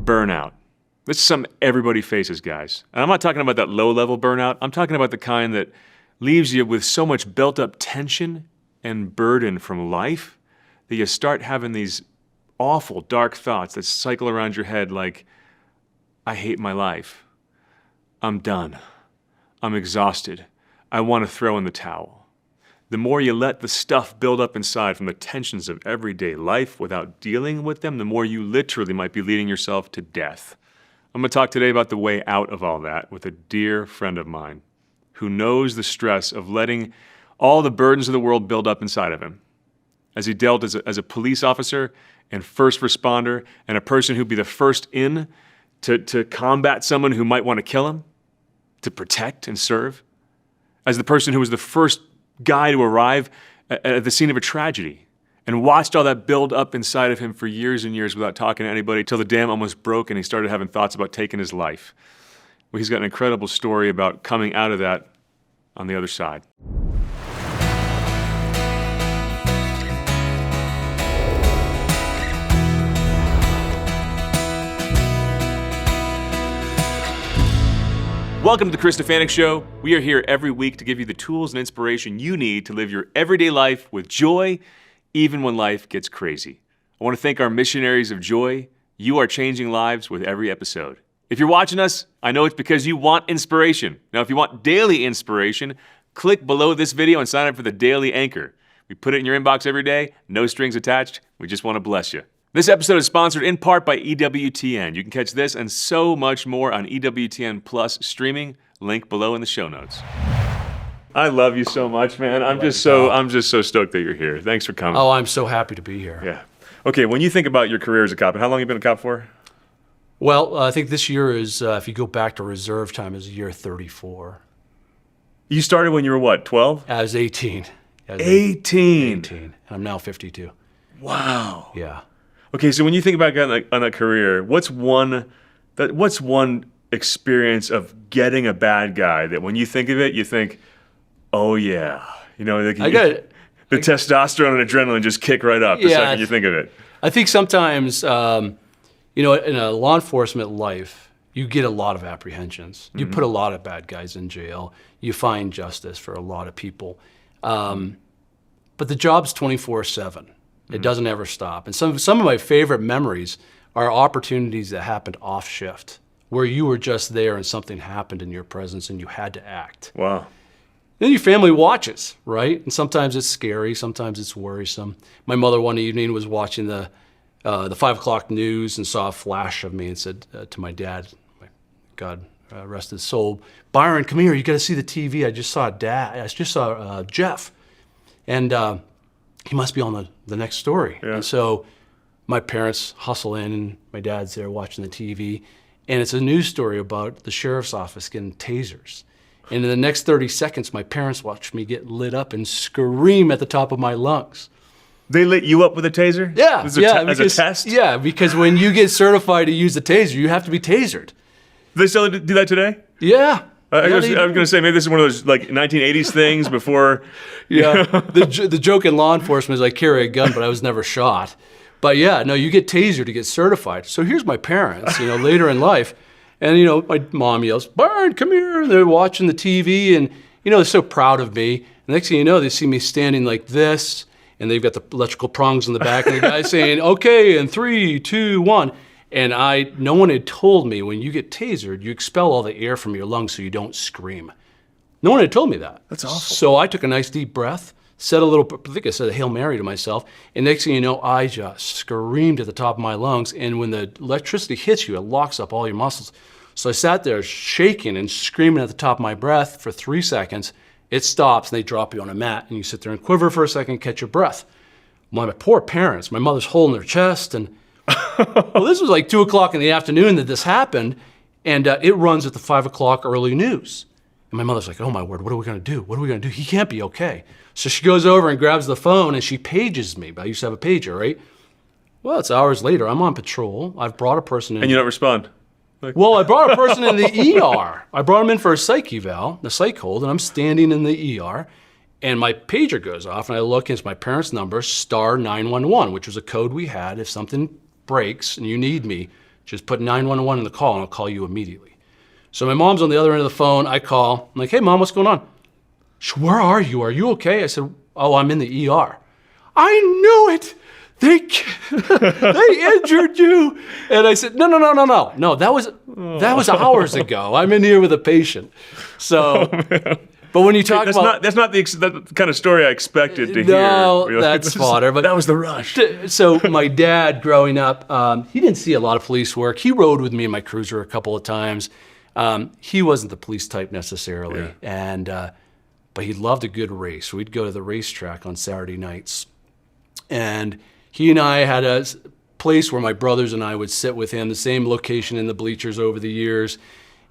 burnout. This is something everybody faces, guys. And I'm not talking about that low-level burnout. I'm talking about the kind that leaves you with so much built-up tension and burden from life that you start having these awful, dark thoughts that cycle around your head like, I hate my life. I'm done. I'm exhausted. I want to throw in the towel. The more you let the stuff build up inside from the tensions of everyday life without dealing with them, the more you literally might be leading yourself to death. I'm going to talk today about the way out of all that with a dear friend of mine who knows the stress of letting all the burdens of the world build up inside of him. As he dealt as a police officer and first responder and a person who'd be the first in to combat someone who might want to kill him, to protect and serve. As the person who was the first guy to arrive at the scene of a tragedy and watched all that build up inside of him for years and years without talking to anybody till the dam almost broke and he started having thoughts about taking his life. Well, he's got an incredible story about coming out of that on the other side. Welcome to the Chris Stefanick Show. We are here every week to give you the tools and inspiration you need to live your everyday life with joy, even when life gets crazy. I want to thank our missionaries of joy. You are changing lives with every episode. If you're watching us, I know it's because you want inspiration. Now, if you want daily inspiration, click below this video and sign up for the Daily Anchor. We put it in your inbox every day, no strings attached. We just want to bless you. This episode is sponsored in part by EWTN. You can catch this and so much more on EWTN Plus streaming, link below in the show notes. I love you so much, man. I'm just so stoked that you're here. Thanks for coming. Oh, I'm so happy to be here. Yeah. Okay, when you think about your career as a cop, how long have you been a cop for? Well, I think this year is, if you go back to reserve time, is year 34. You started when you were what, 12? I was 18. 18? 18. And I'm now 52. Wow. Yeah. Okay, so when you think about on a career, what's one experience of getting a bad guy that when you think of it, you think, oh yeah, you know, like the testosterone and adrenaline just kick right up the second you think of it. I think sometimes, you know, in a law enforcement life, you get a lot of apprehensions. You put a lot of bad guys in jail. You find justice for a lot of people. But the job's 24/7. It doesn't ever stop. And some of my favorite memories are opportunities that happened off shift, where you were just there and something happened in your presence and you had to act. Wow. Then your family watches, right? And sometimes it's scary, sometimes it's worrisome. My mother one evening was watching the 5 o'clock news and saw a flash of me and said to my dad, God rest his soul, Byron, come here, you gotta see the TV. I just saw Jeff. And he must be on the next story. Yeah. And so my parents hustle in and my dad's there watching the TV. And it's a news story about the sheriff's office getting tasers. And in the next 30 seconds, my parents watched me get lit up and scream at the top of my lungs. They lit you up with a taser? Yeah. As a test? Yeah, because when you get certified to use the taser, you have to be tasered. Do they still do that today? Yeah. I was going to say, maybe this is one of those like 1980s things before. Yeah, the joke in law enforcement is I carry a gun, but I was never shot. But yeah, no, you get tasered to get certified. So here's my parents, you know, later in life. And, you know, my mom yells, Byron, come here. And they're watching the TV and, you know, they're so proud of me. And next thing you know, they see me standing like this and they've got the electrical prongs in the back and the guy's saying, okay, and 3, 2, 1. And no one had told me when you get tasered, you expel all the air from your lungs so you don't scream. No one had told me that. That's awful. So I took a nice deep breath, said I think I said a Hail Mary to myself, and next thing you know, I just screamed at the top of my lungs, and when the electricity hits you, it locks up all your muscles. So I sat there shaking and screaming at the top of my breath for 3 seconds. It stops, and they drop you on a mat, and you sit there and quiver for a second, catch your breath. My poor parents, my mother's holding their chest, and well, this was like 2 o'clock in the afternoon that this happened, and it runs at the 5 o'clock early news. And my mother's like, oh my word, what are we gonna do? What are we gonna do? He can't be okay. So she goes over and grabs the phone and she pages me. I used to have a pager, right? Well, it's hours later. I'm on patrol. I've brought a person in. And you don't respond? Well, I brought a person in the ER. I brought him in for a psych eval, the psych hold, and I'm standing in the ER. And my pager goes off, and I look, and it's my parents' number, *911, which was a code we had if something breaks and you need me Just put 911 in the call and I'll call you immediately. So my mom's on the other end of the phone. I call. I'm like, hey, Mom, what's going on? Where are you? Are you okay? I said, oh, I'm in the ER. I knew it. They injured you. And I said, no. No, that was hours ago. I'm in here with a patient. So, but when you talk that's not the kind of story I expected to hear. No, that's fodder. But that was the rush. So my dad, growing up, he didn't see a lot of police work. He rode with me in my cruiser a couple of times. He wasn't the police type necessarily, but he loved a good race. We'd go to the racetrack on Saturday nights, and he and I had a place where my brothers and I would sit with him, the same location in the bleachers over the years,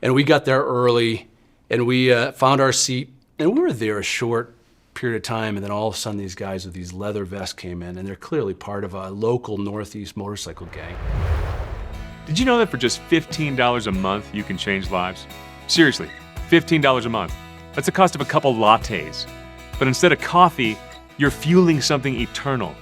and we got there early, and we found our seat, and we were there a short period of time, and then all of a sudden these guys with these leather vests came in, and they're clearly part of a local Northeast motorcycle gang. Did you know that for just $15 a month, you can change lives? Seriously, $15 a month. That's the cost of a couple lattes. But instead of coffee, you're fueling something eternal.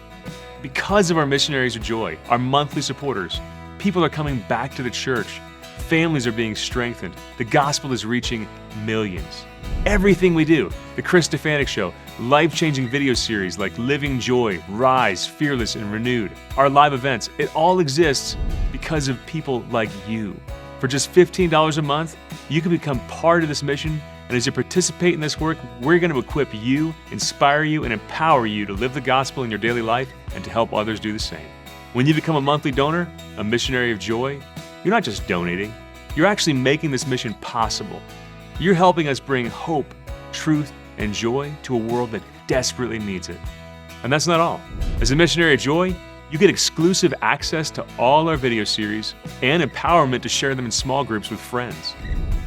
Because of our Missionaries of Joy, our monthly supporters, people are coming back to the church. Families are being strengthened. The gospel is reaching millions. Everything we do, the Chris Stefanick Show, life-changing video series like Living Joy, Rise, Fearless, and Renewed, our live events, it all exists because of people like you. For just $15 a month, you can become part of this mission, and as you participate in this work, we're going to equip you, inspire you, and empower you to live the gospel in your daily life and to help others do the same. When you become a monthly donor, a missionary of joy, you're not just donating, you're actually making this mission possible. You're helping us bring hope, truth, and joy to a world that desperately needs it. And that's not all. As a missionary of joy, you get exclusive access to all our video series and empowerment to share them in small groups with friends.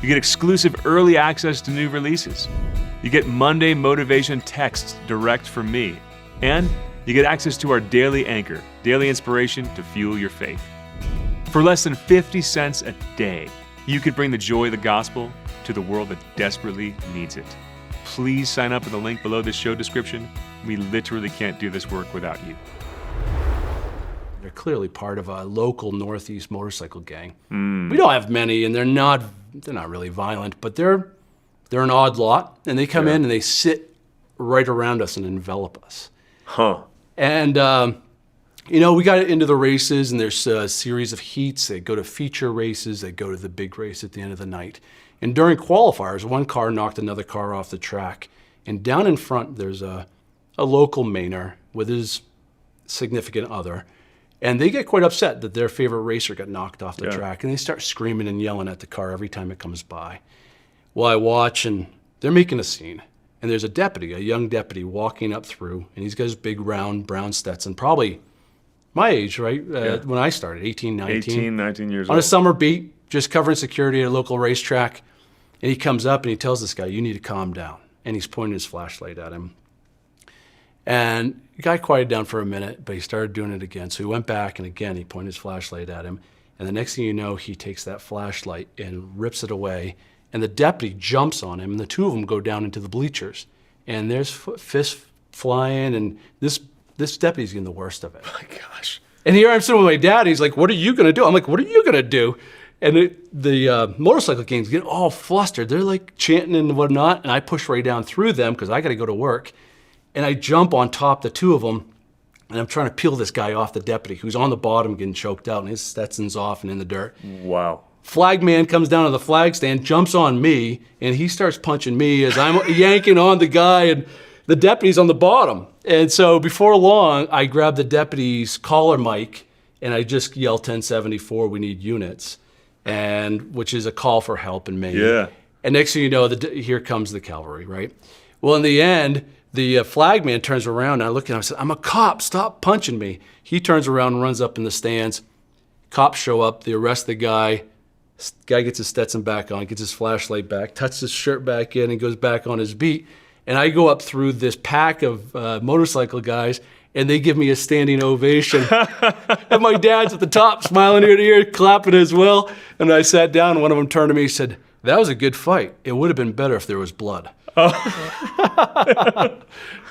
You get exclusive early access to new releases. You get Monday motivation texts direct from me. And you get access to our daily anchor, daily inspiration to fuel your faith. For less than 50 cents a day, you could bring the joy of the gospel to the world that desperately needs it. Please sign up at the link below this show description. We literally can't do this work without you. They're clearly part of a local Northeast motorcycle gang. We don't have many, and they're not really violent, but they're an odd lot, and they come in and they sit right around us and envelop us. And we got into the races, and there's a series of heats. They go to feature races. They go to the big race at the end of the night. And during qualifiers, one car knocked another car off the track. And down in front, there's a local Mainer with his significant other. And they get quite upset that their favorite racer got knocked off the track. And they start screaming and yelling at the car every time it comes by. Well, I watch, and they're making a scene. And there's a young deputy walking up through. And he's got his big round brown Stetson, probably my age, right? When I started, 18, 19 years old. On a summer beat, just covering security at a local racetrack. And he comes up and he tells this guy, you need to calm down. And he's pointing his flashlight at him. And the guy quieted down for a minute, but he started doing it again. So he went back, and again, he pointed his flashlight at him. And the next thing you know, he takes that flashlight and rips it away. And the deputy jumps on him, and the two of them go down into the bleachers. And there's fists flying, and this deputy's getting the worst of it. Oh my gosh. And here I'm sitting with my dad. He's like, what are you going to do? I'm like, what are you going to do? And the motorcycle gangs get all flustered. They're like chanting and whatnot. And I push right down through them because I got to go to work. And I jump on top the two of them. And I'm trying to peel this guy off the deputy who's on the bottom getting choked out. And his Stetson's off and in the dirt. Wow. Flag man comes down to the flag stand, jumps on me, and he starts punching me as I'm yanking on the guy. And the deputy's on the bottom. And so before long, I grab the deputy's collar mic. And I just yell 1074, we need units. And which is a call for help in Maine. Yeah. And next thing you know, here comes the cavalry, right? Well, in the end, the flag man turns around, and I look at him, I said, I'm a cop, stop punching me. He turns around and runs up in the stands. Cops show up, they arrest the guy. Guy gets his Stetson back on, gets his flashlight back, tucks his shirt back in, and goes back on his beat. And I go up through this pack of motorcycle guys, and they give me a standing ovation. And my dad's at the top, smiling ear to ear, clapping as well. And I sat down, and one of them turned to me and said, that was a good fight. It would have been better if there was blood. Yeah,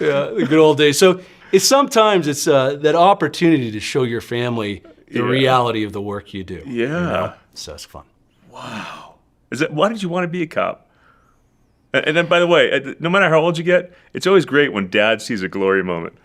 the good old days. So sometimes it's that opportunity to show your family the reality of the work you do. Yeah. So it's fun. Wow. Why did you want to be a cop? And then, by the way, no matter how old you get, it's always great when dad sees a glory moment.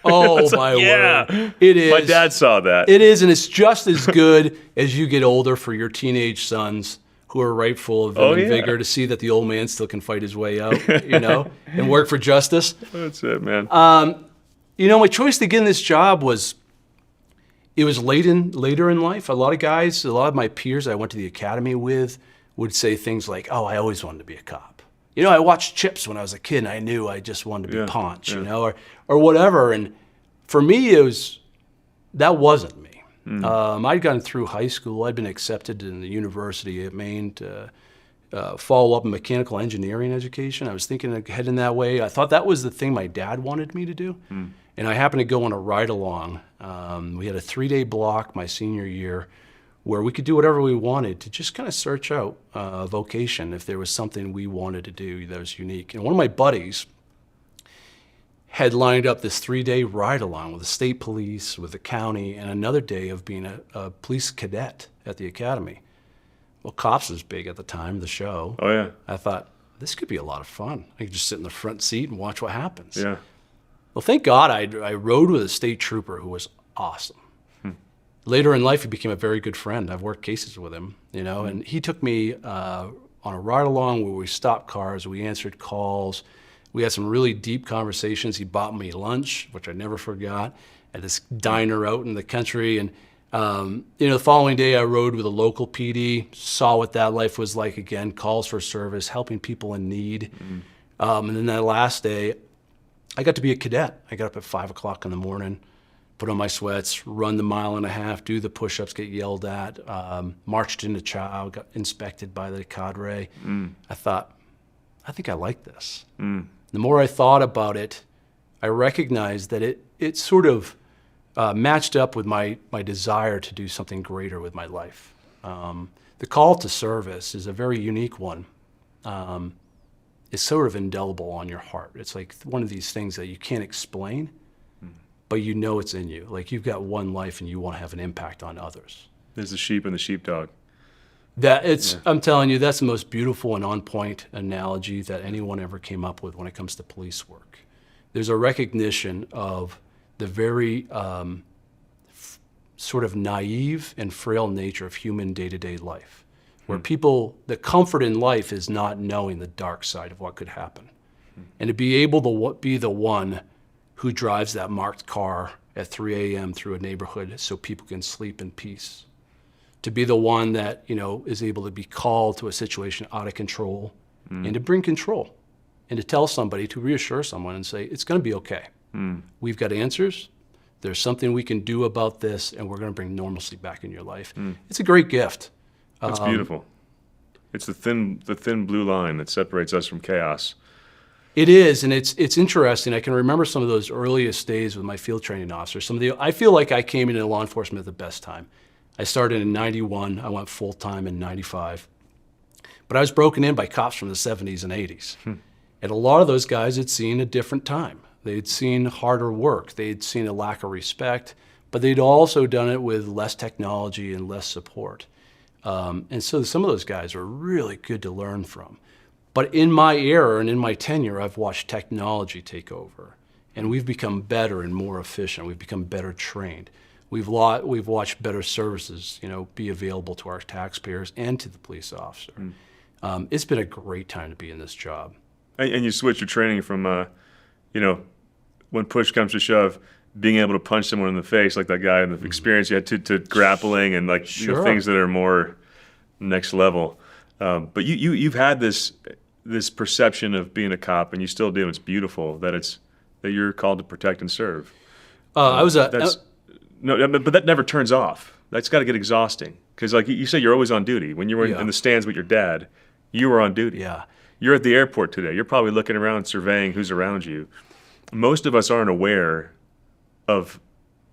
Oh, my word. It is. My dad saw that. It is, and it's just as good as you get older for your teenage sons who are ripe full of vigor to see that the old man still can fight his way out, and work for justice. That's it, man. My choice to get in this job was later in life. A lot of my peers I went to the academy with would say things like, "Oh, I always wanted to be a cop." I watched Chips when I was a kid, and I knew I just wanted to be Ponch, or whatever. And for me, that wasn't me. I'd gotten through high school. I'd been accepted in the University at Maine to follow up in mechanical engineering education. I was thinking of heading that way. I thought that was the thing my dad wanted me to do. And I happened to go on a ride-along. We had a 3-day block my senior year where we could do whatever we wanted to just kind of search out a vocation if there was something we wanted to do that was unique. And one of my buddies had lined up this 3-day ride-along with the state police, with the county, and another day of being a police cadet at the academy. Well, Cops was big at the time, the show. Oh, yeah. I thought, this could be a lot of fun. I could just sit in the front seat and watch what happens. Yeah. Well, thank God I rode with a state trooper who was awesome. Later in life, he became a very good friend. I've worked cases with him, and he took me on a ride-along where we stopped cars, we answered calls, we had some really deep conversations. He bought me lunch, which I never forgot, at this diner out in the country. And, the following day I rode with a local PD, saw what that life was like again, calls for service, helping people in need. And then that last day, I got to be a cadet. I got up at 5 o'clock in the morning, put on my sweats, run the 1.5 miles, do the push-ups, get yelled at, marched into chow, got inspected by the cadre. I thought, I think I like this. The more I thought about it, I recognized that it sort of matched up with my desire to do something greater with my life. The call to service is a very unique one. It's sort of indelible on your heart. It's like one of these things that you can't explain, but it's in you. Like you've got one life and you want to have an impact on others. There's the sheep and the sheepdog. I'm telling you, that's the most beautiful and on-point analogy that anyone ever came up with when it comes to police work. There's a recognition of the very sort of naive and frail nature of human day-to-day life, where the comfort in life is not knowing the dark side of what could happen. And to be able to be the one who drives that marked car at 3 a.m. through a neighborhood so people can sleep in peace. To be the one that, is able to be called to a situation out of control and to bring control and to tell somebody, to reassure someone and say, it's going to be okay. We've got answers. There's something we can do about this, and we're going to bring normalcy back in your life. It's a great gift. That's beautiful. It's the thin blue line that separates us from chaos. It is, and it's interesting. I can remember some of those earliest days with my field training officers. I feel like I came into law enforcement at the best time. I started in 91. I went full-time in 95. But I was broken in by cops from the 70s and 80s. And a lot of those guys had seen a different time. They'd seen harder work. They'd seen a lack of respect. But they'd also done it with less technology and less support. And so some of those guys are really good to learn from. But in my era and in my tenure, I've watched technology take over. And we've become better and more efficient. We've become better trained. We've watched better services, be available to our taxpayers and to the police officer. It's been a great time to be in this job. And you switch your training from, when push comes to shove, being able to punch someone in the face like that guy and the experience you had to grappling and things that are more next level. But you've had this perception of being a cop, and you still do. It's beautiful that you're called to protect and serve. No, but that never turns off. That's got to get exhausting. Because like you say, you're always on duty. When you were in the stands with your dad, you were on duty. Yeah. You're at the airport today. You're probably looking around, surveying who's around you. Most of us aren't aware of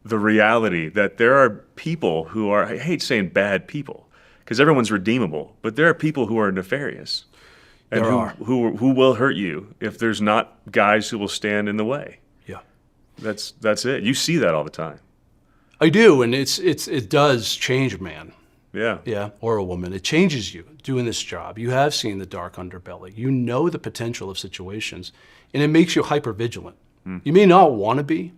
the reality that there are people who are, I hate saying bad people, because everyone's redeemable, but there are people who are nefarious. And who will hurt you if there's not guys who will stand in the way. Yeah. That's it. You see that all the time. I do, and it does change a man. Yeah. Yeah, or a woman. It changes you doing this job. You have seen the dark underbelly. You know the potential of situations, and it makes you hyper-vigilant. You may not want to be.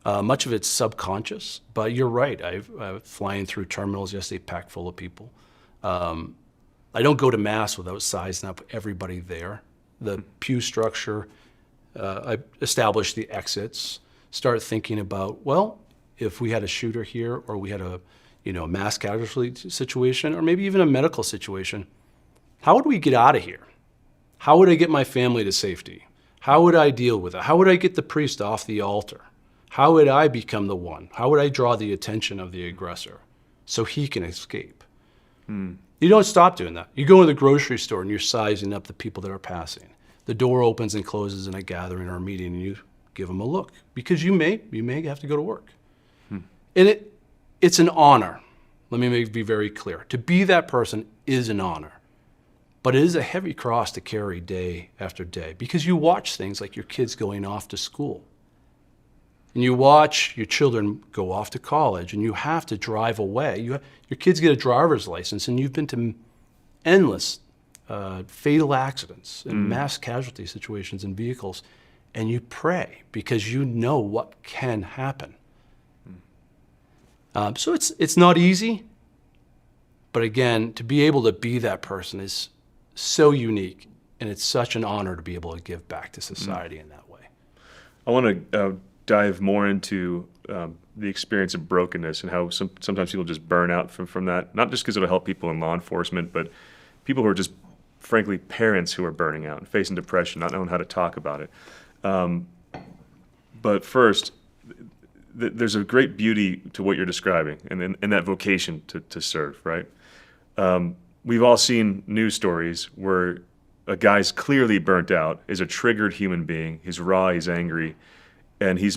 Much of it's subconscious, but you're right. I'm flying through terminals yesterday packed full of people. I don't go to mass without sizing up everybody there. The pew structure, I establish the exits, start thinking about, well, if we had a shooter here or we had a mass casualty situation or maybe even a medical situation, how would we get out of here? How would I get my family to safety? How would I deal with it? How would I get the priest off the altar? How would I become the one? How would I draw the attention of the aggressor so he can escape? You don't stop doing that. You go in the grocery store and you're sizing up the people that are passing. The door opens and closes in a gathering or a meeting and you give them a look because you may have to go to work. And it's an honor. Let me be very clear. To be that person is an honor. But it is a heavy cross to carry day after day because you watch things like your kids going off to school. And you watch your children go off to college and you have to drive away. Your kids get a driver's license and you've been to endless fatal accidents and mass casualty situations in vehicles. And you pray because you know what can happen. So it's not easy. But again, to be able to be that person is so unique. And it's such an honor to be able to give back to society in that way. I want to dive more into the experience of brokenness and how sometimes people just burn out from that, not just because it'll help people in law enforcement, but people who are just, frankly, parents who are burning out and facing depression, not knowing how to talk about it. But first, there's a great beauty to what you're describing and that vocation to serve, right? We've all seen news stories where a guy's clearly burnt out, is a triggered human being, he's raw, he's angry, and he's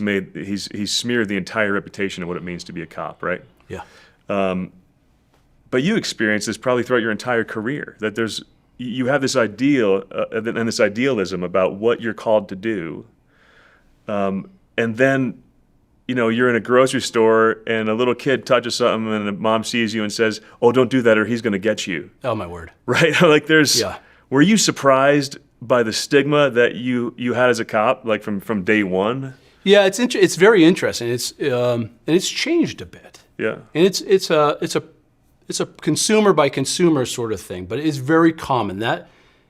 smeared the entire reputation of what it means to be a cop, right? Yeah. But you experience this probably throughout your entire career, that you have this ideal and this idealism about what you're called to do, and then you're in a grocery store and a little kid touches something and the mom sees you and says, "Oh, don't do that, or he's going to get you." Oh my word! Right? Were you surprised by the stigma that you had as a cop, like from day one? Yeah, it's very interesting. And it's changed a bit. Yeah. And it's a consumer by consumer sort of thing, but it's very common that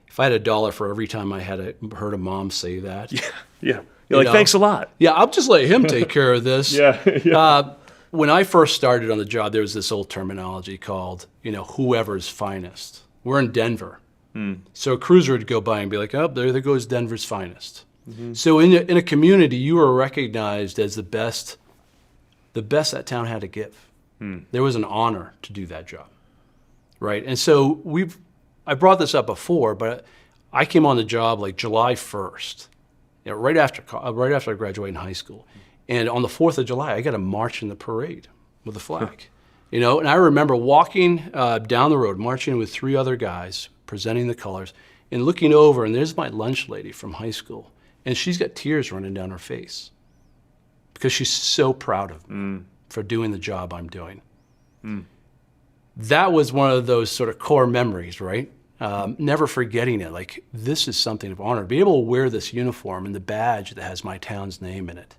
if I had $1 for every time I heard a mom say that. Yeah. You're like, thanks a lot. Yeah, I'll just let him take care of this. Yeah. When I first started on the job, there was this old terminology called, whoever's finest. We're in Denver. So a cruiser would go by and be like, "Oh, there goes Denver's finest." So in a community, you were recognized as the best that town had to give. There was an honor to do that job, right? And so I brought this up before, but I came on the job like July 1st, right after I graduated in high school. And on the 4th of July, I got to march in the parade with a flag. And I remember walking down the road, marching with 3 other guys, presenting the colors, and looking over, and there's my lunch lady from high school. And she's got tears running down her face because she's so proud of me for doing the job I'm doing. That was one of those sort of core memories, right? Never forgetting it. Like, this is something of honor. To be able to wear this uniform and the badge that has my town's name in it,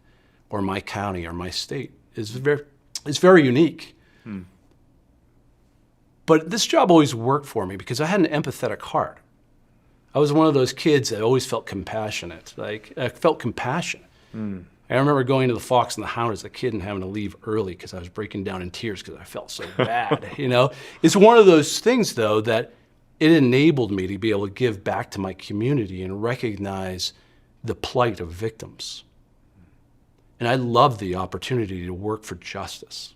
or my county, or my state, is very unique. But this job always worked for me because I had an empathetic heart. I was one of those kids that always felt compassionate. Like, I felt compassion. I remember going to the Fox and the Hound as a kid and having to leave early because I was breaking down in tears because I felt so bad. It's one of those things, though, that it enabled me to be able to give back to my community and recognize the plight of victims. And I love the opportunity to work for justice.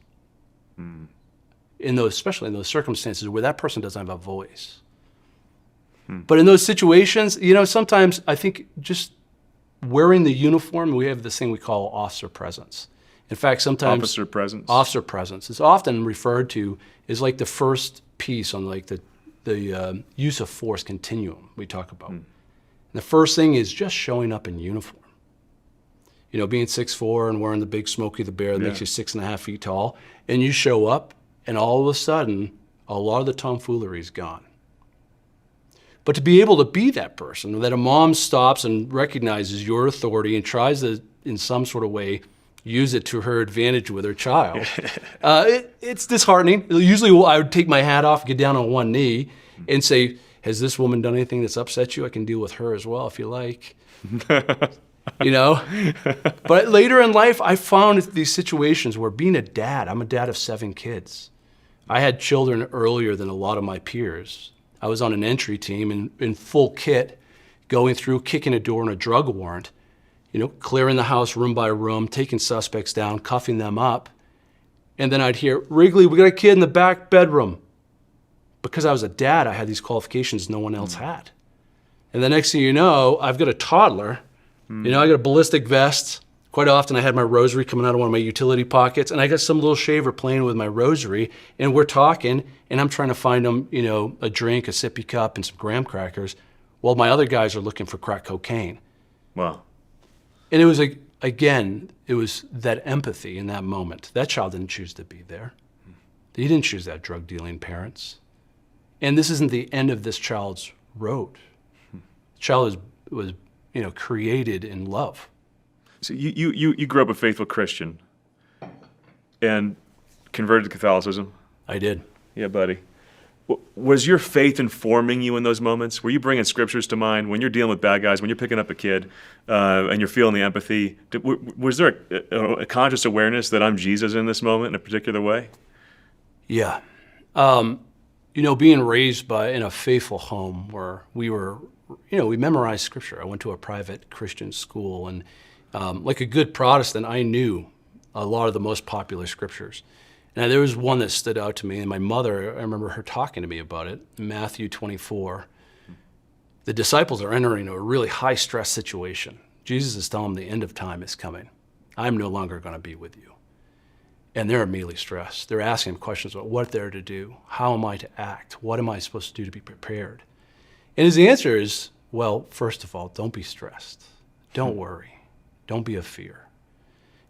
Especially in those circumstances where that person doesn't have a voice. But in those situations, sometimes I think just wearing the uniform, we have this thing we call officer presence. In fact, sometimes officer presence is often referred to as like the first piece on like the use of force continuum we talk about. And the first thing is just showing up in uniform. being 6'4" and wearing the big Smokey the Bear that makes you 6.5 feet tall, and you show up, and all of a sudden, a lot of the tomfoolery is gone. But to be able to be that person, that a mom stops and recognizes your authority and tries to, in some sort of way, use it to her advantage with her child, it's disheartening. Usually I would take my hat off, get down on one knee, and say, has this woman done anything that's upset you? I can deal with her as well if you like. But later in life, I found these situations where being a dad, I'm a dad of 7 kids. I had children earlier than a lot of my peers. I was on an entry team in full kit, going through, kicking a door on a drug warrant, clearing the house room by room, taking suspects down, cuffing them up. And then I'd hear, Wrigley, we got a kid in the back bedroom. Because I was a dad, I had these qualifications no one else had. And the next thing you know, I've got a toddler. I got a ballistic vest. Quite often I had my rosary coming out of one of my utility pockets, and I got some little shaver playing with my rosary, and we're talking, and I'm trying to find him, a drink, a sippy cup, and some graham crackers, while my other guys are looking for crack cocaine. Wow. And it was, again, it was that empathy in that moment. That child didn't choose to be there. He didn't choose that drug-dealing parents. And this isn't the end of this child's road. The child was created in love. So you grew up a faithful Christian and converted to Catholicism. I did. Yeah, buddy. Was your faith informing you in those moments? Were you bringing scriptures to mind when you're dealing with bad guys, when you're picking up a kid and you're feeling the empathy? Was there a conscious awareness that I'm Jesus in this moment in a particular way? Yeah. Being raised in a faithful home where we were, we memorized scripture. I went to a private Christian school, and like a good Protestant, I knew a lot of the most popular scriptures. Now, there was one that stood out to me, and my mother, I remember her talking to me about it, Matthew 24. The disciples are entering a really high-stress situation. Jesus is telling them the end of time is coming. I'm no longer going to be with you. And they're immediately stressed. They're asking him questions about what they're to do. How am I to act? What am I supposed to do to be prepared? And his answer is, well, first of all, don't be stressed. Don't worry. Don't be a fear.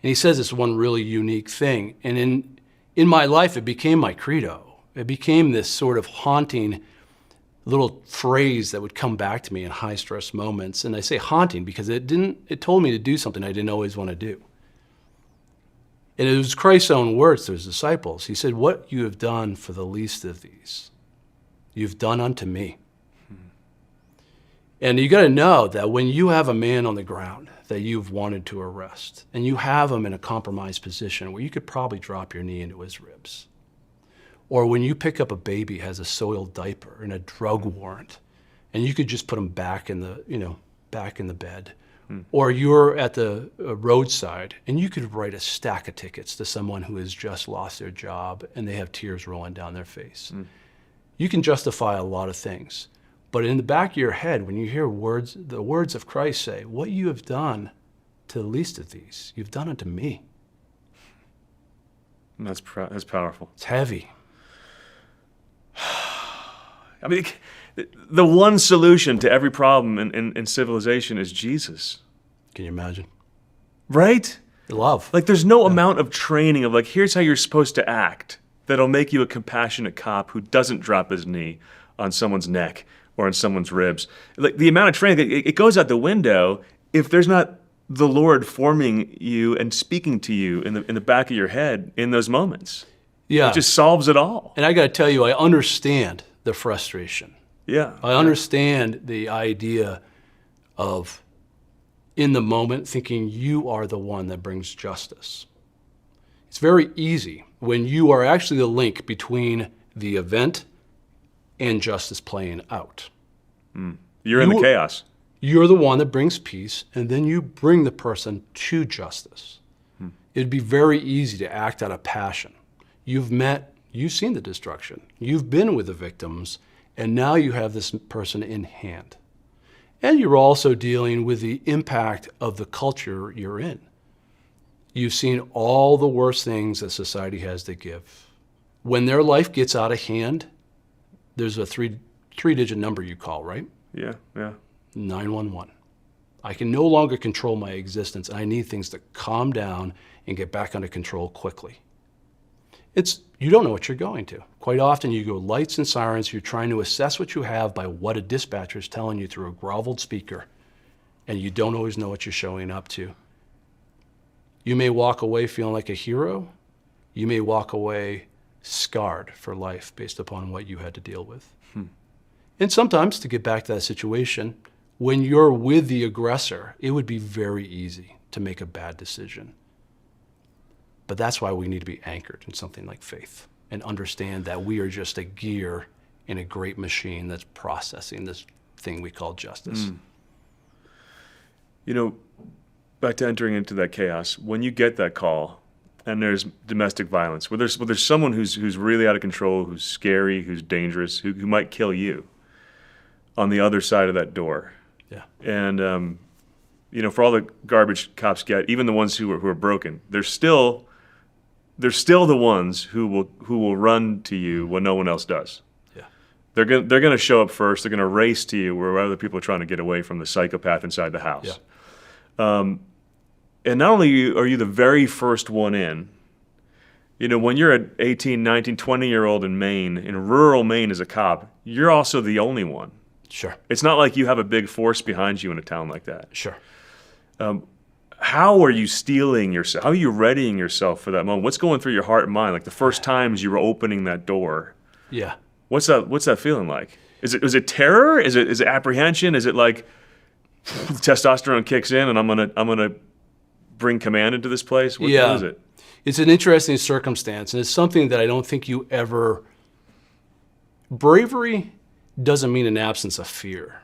And he says this one really unique thing. And in my life, it became my credo. It became this sort of haunting little phrase that would come back to me in high-stress moments. And I say haunting because it told me to do something I didn't always want to do. And it was Christ's own words to his disciples. He said, what you have done for the least of these, you've done unto me. And you got to know that when you have a man on the ground that you've wanted to arrest, and you have him in a compromised position where you could probably drop your knee into his ribs, or when you pick up a baby who has a soiled diaper and a drug warrant, and you could just put him back in the bed, or you're at the roadside and you could write a stack of tickets to someone who has just lost their job and they have tears rolling down their face. You can justify a lot of things. But in the back of your head, when you hear the words of Christ say, what you have done to the least of these, you've done it to me. That's powerful. It's heavy. I mean, the one solution to every problem in civilization is Jesus. Can you imagine? Right? Love. Like there's no amount of training of like, here's how you're supposed to act that'll make you a compassionate cop who doesn't drop his knee on someone's neck or on someone's ribs. Like the amount of training, it goes out the window if there's not the Lord forming you and speaking to you in the back of your head in those moments. Yeah. It just solves it all. And I got to tell you, I understand the frustration. Yeah. I understand the idea of, in the moment, thinking you are the one that brings justice. It's very easy when you are actually the link between the event and justice playing out. You're in the chaos. You're the one that brings peace, and then you bring the person to justice. It'd be very easy to act out of passion. You've seen the destruction. You've been with the victims, and now you have this person in hand. And you're also dealing with the impact of the culture you're in. You've seen all the worst things that society has to give. When their life gets out of hand, there's a three-digit number you call, right? Yeah. 911. I can no longer control my existence. I need things to calm down and get back under control quickly. You don't know what you're going to. Quite often you go lights and sirens, you're trying to assess what you have by what a dispatcher is telling you through a groveled speaker, and you don't always know what you're showing up to. You may walk away feeling like a hero. You may walk away scarred for life based upon what you had to deal with. And sometimes, to get back to that situation, when you're with the aggressor, it would be very easy to make a bad decision. But that's why we need to be anchored in something like faith and understand that we are just a gear in a great machine that's processing this thing we call justice. You know, back to entering into that chaos, when you get that call and there's domestic violence, where there's someone who's really out of control, who's scary, who's dangerous, who might kill you on the other side of that door. Yeah. And, you know, for all the garbage cops get, even the ones who are broken, they're still the ones who will run to you when no one else does. Yeah. They're gonna show up first. They're gonna race to you where other people are trying to get away from the psychopath inside the house. Yeah. And not only are you the very first one in, you know, when you're an 18, 19, 20-year-old in Maine, in rural Maine as a cop, you're also the only one. Sure. It's not like you have a big force behind you in a town like that. Sure. How are you steeling yourself? How are you readying yourself for that moment? What's going through your heart and mind? Like the first times you were opening that door. Yeah. What's that feeling like? Is it terror? Is it apprehension? Is it like testosterone kicks in and I'm gonna bring command into this place? What is it? It's an interesting circumstance, and it's something that I don't think you ever. Bravery doesn't mean an absence of fear,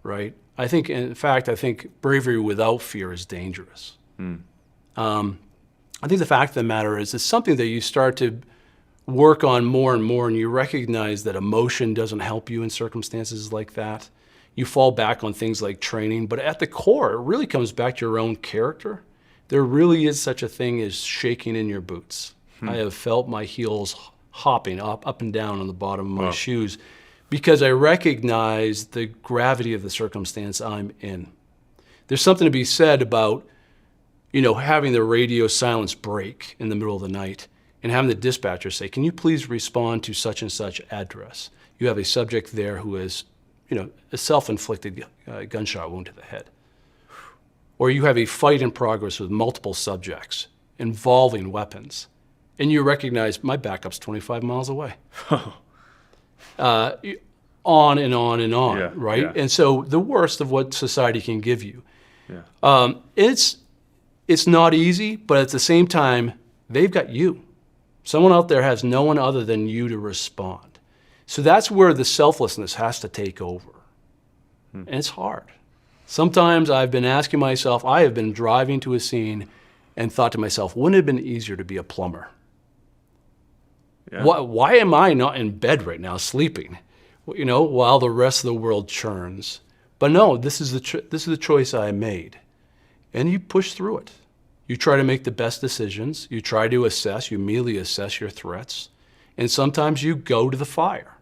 right? I think bravery without fear is dangerous. I think the fact of the matter is it's something that you start to work on more and more, and you recognize that emotion doesn't help you in circumstances like that. You fall back on things like training, but at the core, it really comes back to your own character. There really is such a thing as shaking in your boots. I have felt my heels hopping up and down on the bottom of my shoes because I recognize the gravity of the circumstance I'm in. There's something to be said about, you know, having the radio silence break in the middle of the night and having the dispatcher say, "Can you please respond to such and such address? You have a subject there who has, you know, a self-inflicted gunshot wound to the head." Or you have a fight in progress with multiple subjects involving weapons, and you recognize my backup's 25 miles away. On and on and on, right? Yeah. And so the worst of what society can give you. Yeah. It's not easy, but at the same time, they've got you. Someone out there has no one other than you to respond. So that's where the selflessness has to take over. And it's hard. Sometimes I've been asking myself, I have been driving to a scene and thought to myself, wouldn't it have been easier to be a plumber? Yeah. Why am I not in bed right now sleeping, you know, while the rest of the world churns? But no, this is the choice I made. And you push through it. You try to make the best decisions. You try to assess, you immediately assess your threats. And sometimes you go to the fire.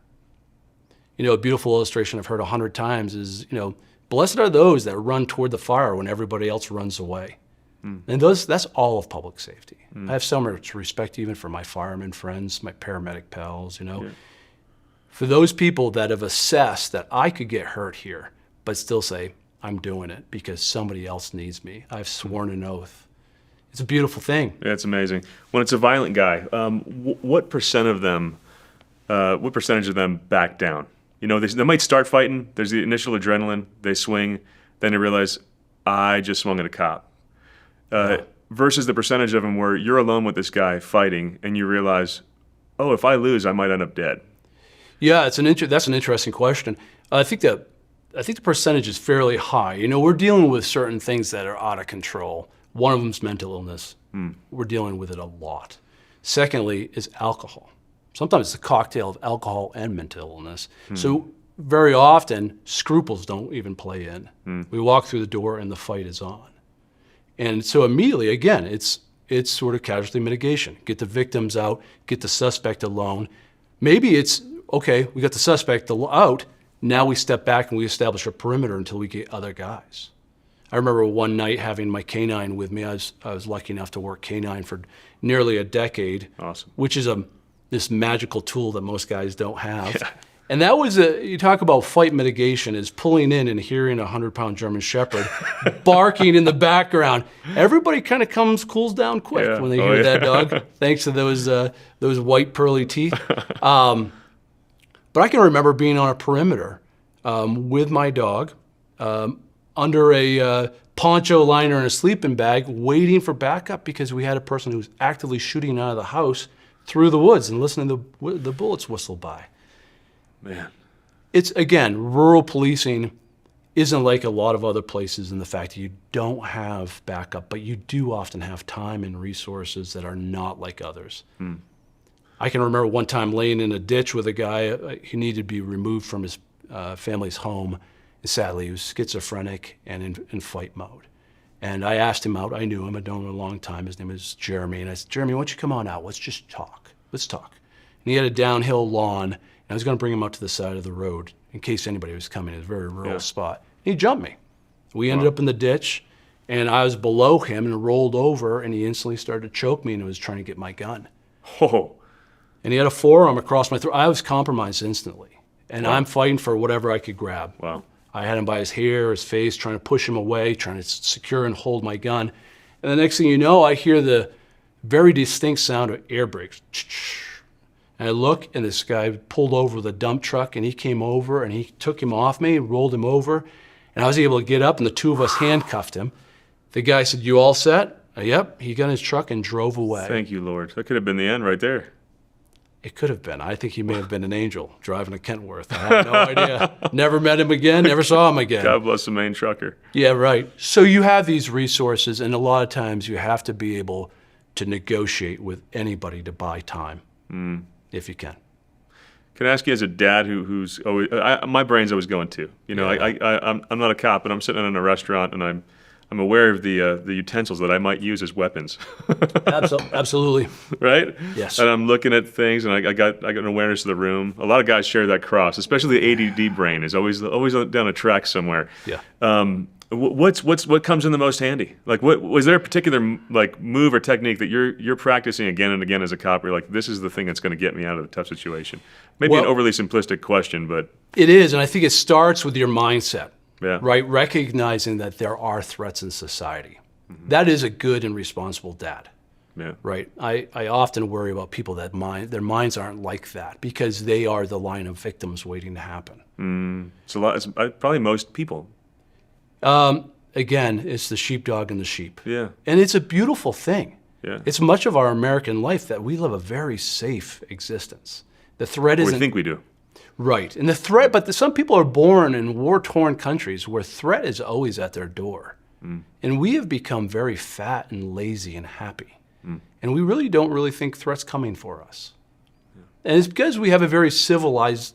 You know, a beautiful illustration I've heard 100 times is, you know, blessed are those that run toward the fire when everybody else runs away. And that's all of public safety. I have so much respect even for my firemen friends, my paramedic pals, you know. Yeah. For those people that have assessed that I could get hurt here, but still say, I'm doing it because somebody else needs me. I've sworn an oath. It's a beautiful thing. Yeah, it's amazing. When it's a violent guy, what percentage of them back down? You know, they might start fighting. There's the initial adrenaline. They swing. Then they realize, I just swung at a cop. Versus the percentage of them where you're alone with this guy fighting and you realize, oh, if I lose, I might end up dead. Yeah, that's an interesting question. I think the percentage is fairly high. You know, we're dealing with certain things that are out of control. One of them is mental illness. We're dealing with it a lot. Secondly is alcohol. Sometimes it's a cocktail of alcohol and mental illness. So very often, scruples don't even play in. We walk through the door and the fight is on. And so immediately, again, it's sort of casualty mitigation. Get the victims out, get the suspect alone. Maybe it's, okay, we got the suspect out, now we step back and we establish a perimeter until we get other guys. I remember one night having my canine with me. I was lucky enough to work canine for nearly a decade. Awesome. Which is this magical tool that most guys don't have. Yeah. And that was you talk about fight mitigation, is pulling in and hearing a 100-pound German Shepherd barking in the background. Everybody kind of cools down quick when they hear that dog, thanks to those white pearly teeth. But I can remember being on a perimeter with my dog under a poncho liner and a sleeping bag, waiting for backup because we had a person who was actively shooting out of the house through the woods and listening to the bullets whistle by. Man. It's, again, rural policing isn't like a lot of other places in the fact that you don't have backup, but you do often have time and resources that are not like others. I can remember one time laying in a ditch with a guy who needed to be removed from his family's home. And sadly, he was schizophrenic and in fight mode. And I asked him out. I knew him. I'd known him a long time. His name is Jeremy. And I said, Jeremy, why don't you come on out? Let's just talk. Let's talk. And he had a downhill lawn. I was going to bring him out to the side of the road in case anybody was coming. It was a very rural spot. He jumped me. We ended up in the ditch, and I was below him and rolled over, and he instantly started to choke me and was trying to get my gun. Oh. And he had a forearm across my throat. I was compromised instantly, and I'm fighting for whatever I could grab. Wow. I had him by his hair, his face, trying to push him away, trying to secure and hold my gun. And the next thing you know, I hear the very distinct sound of air brakes. And I look, and this guy pulled over with a dump truck, and he came over, and he took him off me, rolled him over, and I was able to get up, and the two of us handcuffed him. The guy said, "You all set?" Yep. He got in his truck and drove away. Thank you, Lord. That could have been the end right there. It could have been. I think he may have been an angel driving a Kentworth. I have no idea. Never met him again, never saw him again. God bless the main trucker. Yeah, right. So you have these resources, and a lot of times you have to be able to negotiate with anybody to buy time, if you can. Can I ask you, as a dad who's always, my brain's always going to, you know, I'm not a cop, but I'm sitting in a restaurant and I'm aware of the utensils that I might use as weapons. Absolutely. Right? Yes. And I'm looking at things, and I got an awareness of the room. A lot of guys share that cross, especially the ADD brain is always down a track somewhere. Yeah. What comes in the most handy? Like, what was there a particular like move or technique that you're practicing again and again as a cop? You're like, this is the thing that's going to get me out of a tough situation. Maybe an overly simplistic question, but it is, and I think it starts with your mindset. Yeah. Right? Recognizing that there are threats in society. That is a good and responsible dad. Yeah. Right? I often worry about people that their minds aren't like that because they are the line of victims waiting to happen. It's a lot. It's probably most people. Again, it's the sheepdog and the sheep. Yeah. And it's a beautiful thing. Yeah. It's much of our American life that we live a very safe existence. The threat isn't... We think we do. Right. And the threat, but some people are born in war-torn countries where threat is always at their door. And we have become very fat and lazy and happy. And we really don't really think threat's coming for us. And it's because we have a very civilized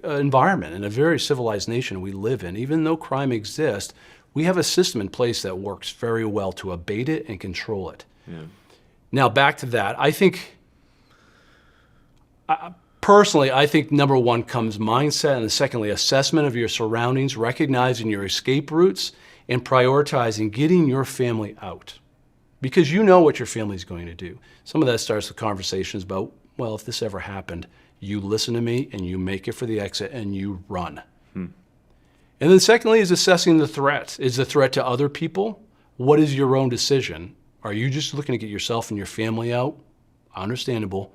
environment and a very civilized nation we live in. Even though crime exists, we have a system in place that works very well to abate it and control it. Yeah. Now, back to that. I think... Personally, I think number one comes mindset, and secondly, assessment of your surroundings, recognizing your escape routes, and prioritizing getting your family out. Because you know what your family's going to do. Some of that starts with conversations about, well, if this ever happened, you listen to me, and you make it for the exit, and you run. And then secondly is assessing the threat. Is the threat to other people? What is your own decision? Are you just looking to get yourself and your family out? Understandable.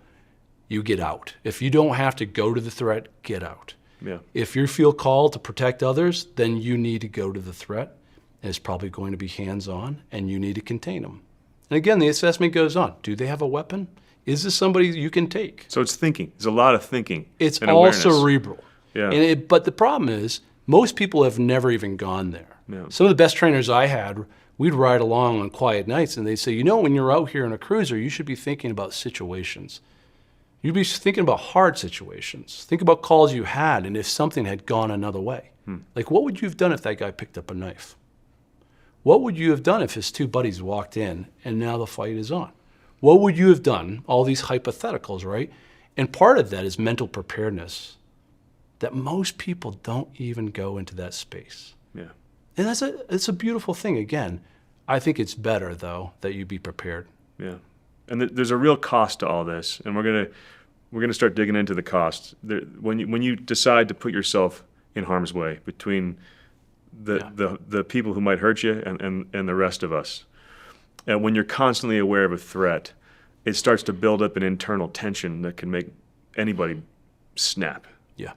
You get out. If you don't have to go to the threat, get out. Yeah. If you feel called to protect others, then you need to go to the threat. And it's probably going to be hands-on, and you need to contain them. And again, the assessment goes on. Do they have a weapon? Is this somebody you can take? So it's thinking. There's a lot of thinking. It's and all awareness. cerebral. Yeah. But the problem is, most people have never even gone there. Yeah. Some of the best trainers I had, we'd ride along on quiet nights, and they'd say, you know, when you're out here in a cruiser, you should be thinking about situations. You'd be thinking about hard situations. Think about calls you had and if something had gone another way. Like, what would you have done if that guy picked up a knife? What would you have done if his two buddies walked in and now the fight is on? What would you have done? All these hypotheticals, right? And part of that is mental preparedness that most people don't even go into that space. Yeah. And it's a beautiful thing. Again, I think it's better, though, that you be prepared. Yeah. And there's a real cost to all this, and we're gonna start digging into the cost. When you decide to put yourself in harm's way between the people who might hurt you and the rest of us, and when you're constantly aware of a threat, it starts to build up an internal tension that can make anybody snap. Yeah.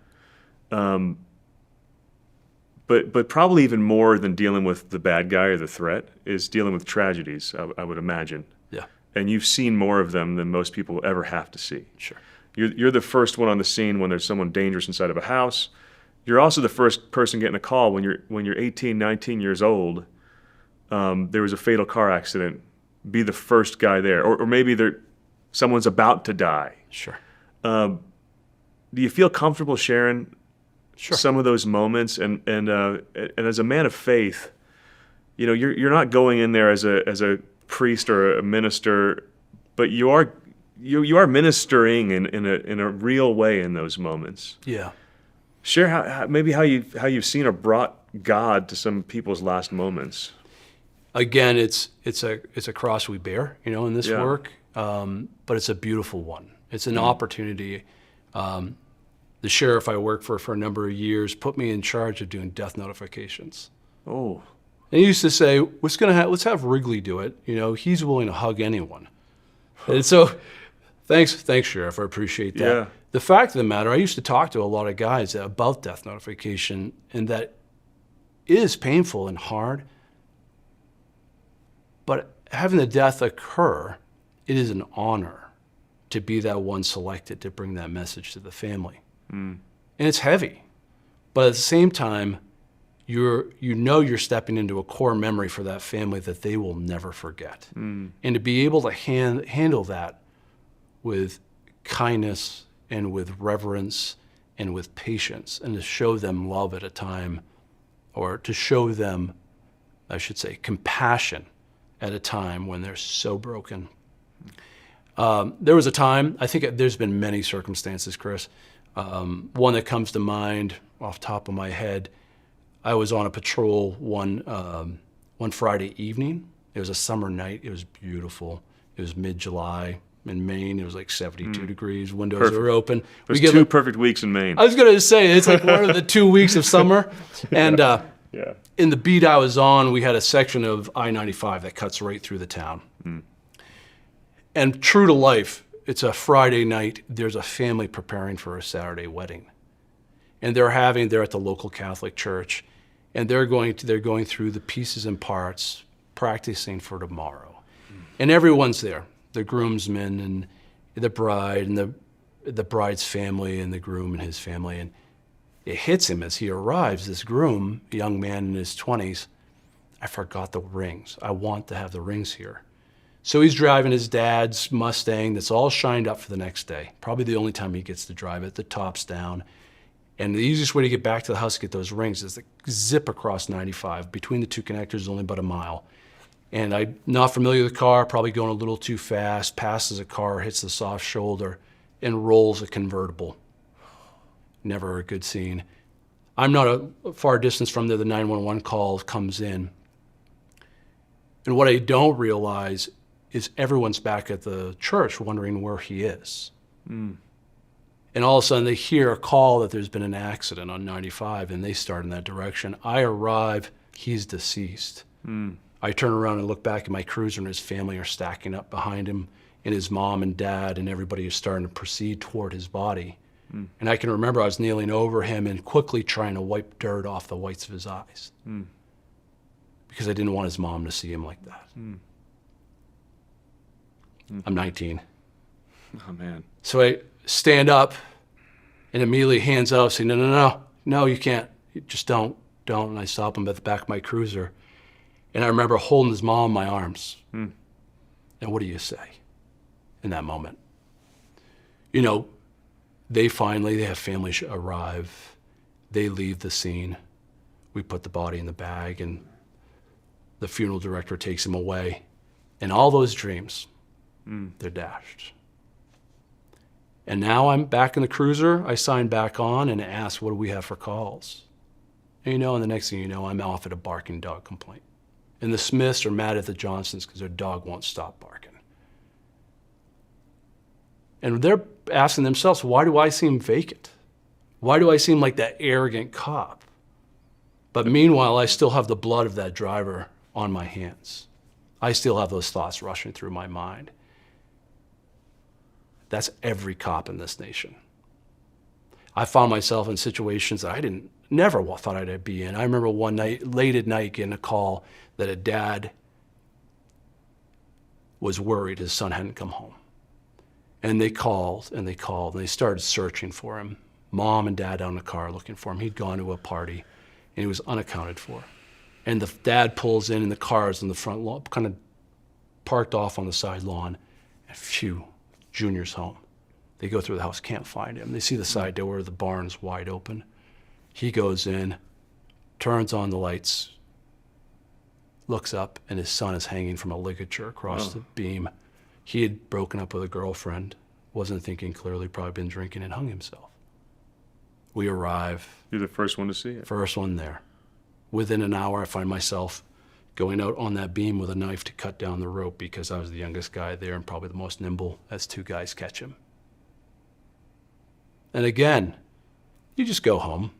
But probably even more than dealing with the bad guy or the threat is dealing with tragedies, I would imagine. Yeah. And you've seen more of them than most people ever have to see. Sure. You're the first one on the scene when there's someone dangerous inside of a house. You're also the first person getting a call when you're 18, 19 years old. There was a fatal car accident. Be the first guy there, or maybe someone's about to die. Sure. Do you feel comfortable sharing some of those moments? And as a man of faith, you're not going in there as a priest or a minister, but you are ministering in a real way in those moments. Yeah. Share how you've seen or brought God to some people's last moments. Again, it's a cross we bear, in this Yeah. work, but it's a beautiful one. It's an opportunity. The sheriff I worked for a number of years put me in charge of doing death notifications. Oh, And he used to say, let's have Wrigley do it. He's willing to hug anyone. And so, thanks, Sheriff. I appreciate that. Yeah. The fact of the matter, I used to talk to a lot of guys about death notification, and that is painful and hard. But having the death occur, it is an honor to be that one selected to bring that message to the family. And it's heavy. But at the same time, you're stepping into a core memory for that family that they will never forget. And to be able to handle that with kindness and with reverence and with patience, and to show them love at a time, or to show them, I should say, compassion at a time when they're so broken. There was a time, I think there's been many circumstances, Chris. One that comes to mind off the top of my head, I was on a patrol one Friday evening. It was a summer night. It was beautiful. It was mid-July in Maine. It was like 72 degrees. Windows were open. There's 2 perfect weeks in Maine. I was going to say, it's like one of the 2 weeks of summer. And Yeah. in the beat I was on, we had a section of I-95 that cuts right through the town. And true to life, it's a Friday night. There's a family preparing for a Saturday wedding. And they're at the local Catholic church, and they're going through the pieces and parts, practicing for tomorrow. And everyone's there, the groomsmen and the bride and the bride's family and the groom and his family. And it hits him as he arrives, this groom, a young man in his 20s, I forgot the rings. I want to have the rings here. So he's driving his dad's Mustang that's all shined up for the next day. Probably the only time he gets to drive it. The top's down. And the easiest way to get back to the house to get those rings is to zip across 95. Between the two connectors is only about a mile. And I'm not familiar with the car, probably going a little too fast, passes a car, hits the soft shoulder, and rolls a convertible. Never a good scene. I'm not a far distance from there. The 911 call comes in. And what I don't realize is everyone's back at the church wondering where he is. And all of a sudden they hear a call that there's been an accident on 95, and they start in that direction. I arrive, he's deceased. I turn around and look back at my cruiser, and his family are stacking up behind him, and his mom and dad and everybody is starting to proceed toward his body. And I can remember I was kneeling over him and quickly trying to wipe dirt off the whites of his eyes because I didn't want his mom to see him like that. I'm 19. Oh, man. So I stand up and immediately hands out, saying, no, you can't. You just don't. And I stop him at the back of my cruiser. And I remember holding his mom in my arms. And what do you say in that moment? They have family arrive. They leave the scene. We put the body in the bag, and the funeral director takes him away. And all those dreams, they're dashed. And now I'm back in the cruiser. I sign back on and ask, what do we have for calls? And the next thing you know, I'm off at a barking dog complaint. And the Smiths are mad at the Johnsons because their dog won't stop barking. And they're asking themselves, why do I seem vacant? Why do I seem like that arrogant cop? But meanwhile, I still have the blood of that driver on my hands. I still have those thoughts rushing through my mind. That's every cop in this nation. I found myself in situations that I never thought I'd be in. I remember one night, late at night, getting a call that a dad was worried his son hadn't come home. And they called and they called and they started searching for him. Mom and dad out in the car looking for him. He'd gone to a party and he was unaccounted for. And the dad pulls in and the car's in the front lawn, kind of parked off on the side lawn. And phew, Junior's home. They go through the house, can't find him. They see the side door of the barn's wide open. He goes in, turns on the lights, looks up, and his son is hanging from a ligature across the beam. He had broken up with a girlfriend, wasn't thinking clearly, probably been drinking, and hung himself. We arrive. You're the first one to see it. First one there. Within an hour, I find myself going out on that beam with a knife to cut down the rope because I was the youngest guy there and probably the most nimble as two guys catch him. And again, you just go home.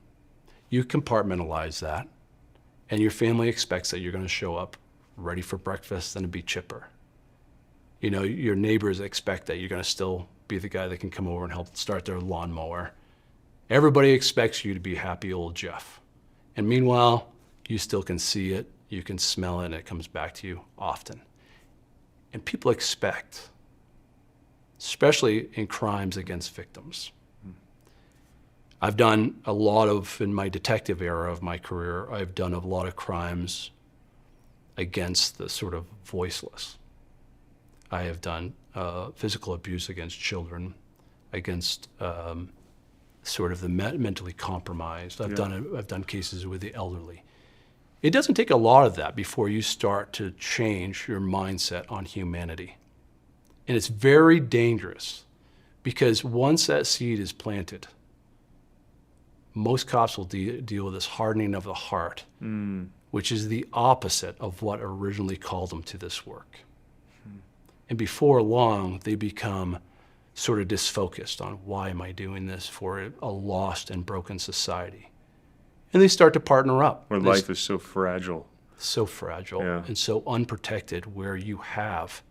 You compartmentalize that, and your family expects that you're going to show up ready for breakfast and to be chipper. Your neighbors expect that you're going to still be the guy that can come over and help start their lawnmower. Everybody expects you to be happy old Jeff. And meanwhile, you still can see it, you can smell it, and it comes back to you often. And people expect, especially in crimes against victims. I've done a lot of, in my detective era of my career, I've done a lot of crimes against the sort of voiceless. I have done physical abuse against children, against sort of the mentally compromised. I've done cases with the elderly. It doesn't take a lot of that before you start to change your mindset on humanity. And it's very dangerous because once that seed is planted, most cops will deal with this hardening of the heart, which is the opposite of what originally called them to this work. And before long, they become sort of disfocused on why am I doing this for a lost and broken society. And they start to partner up. Where life is so fragile. So fragile and so unprotected, where you have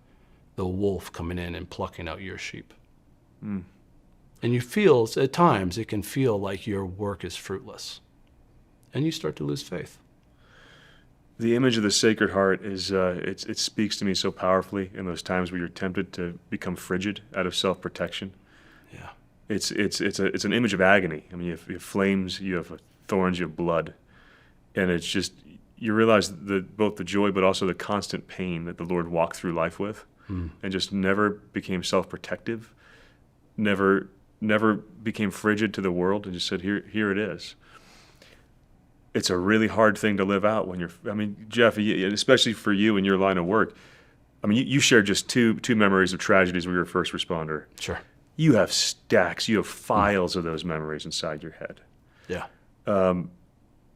the wolf coming in and plucking out your sheep. And you feel, at times, it can feel like your work is fruitless. And you start to lose faith. The image of the Sacred Heart is, it speaks to me so powerfully in those times where you're tempted to become frigid out of self-protection. Yeah. It's an image of agony. I mean, you have flames, you have thorns, you have blood. And it's just, you realize both the joy but also the constant pain that the Lord walked through life with and just never became self-protective, never became frigid to the world and just said, here it is. It's a really hard thing to live out when Jeff, especially for you in your line of work. I mean, you shared just two memories of tragedies when you were a first responder. Sure. You have stacks, you have files of those memories inside your head. Yeah.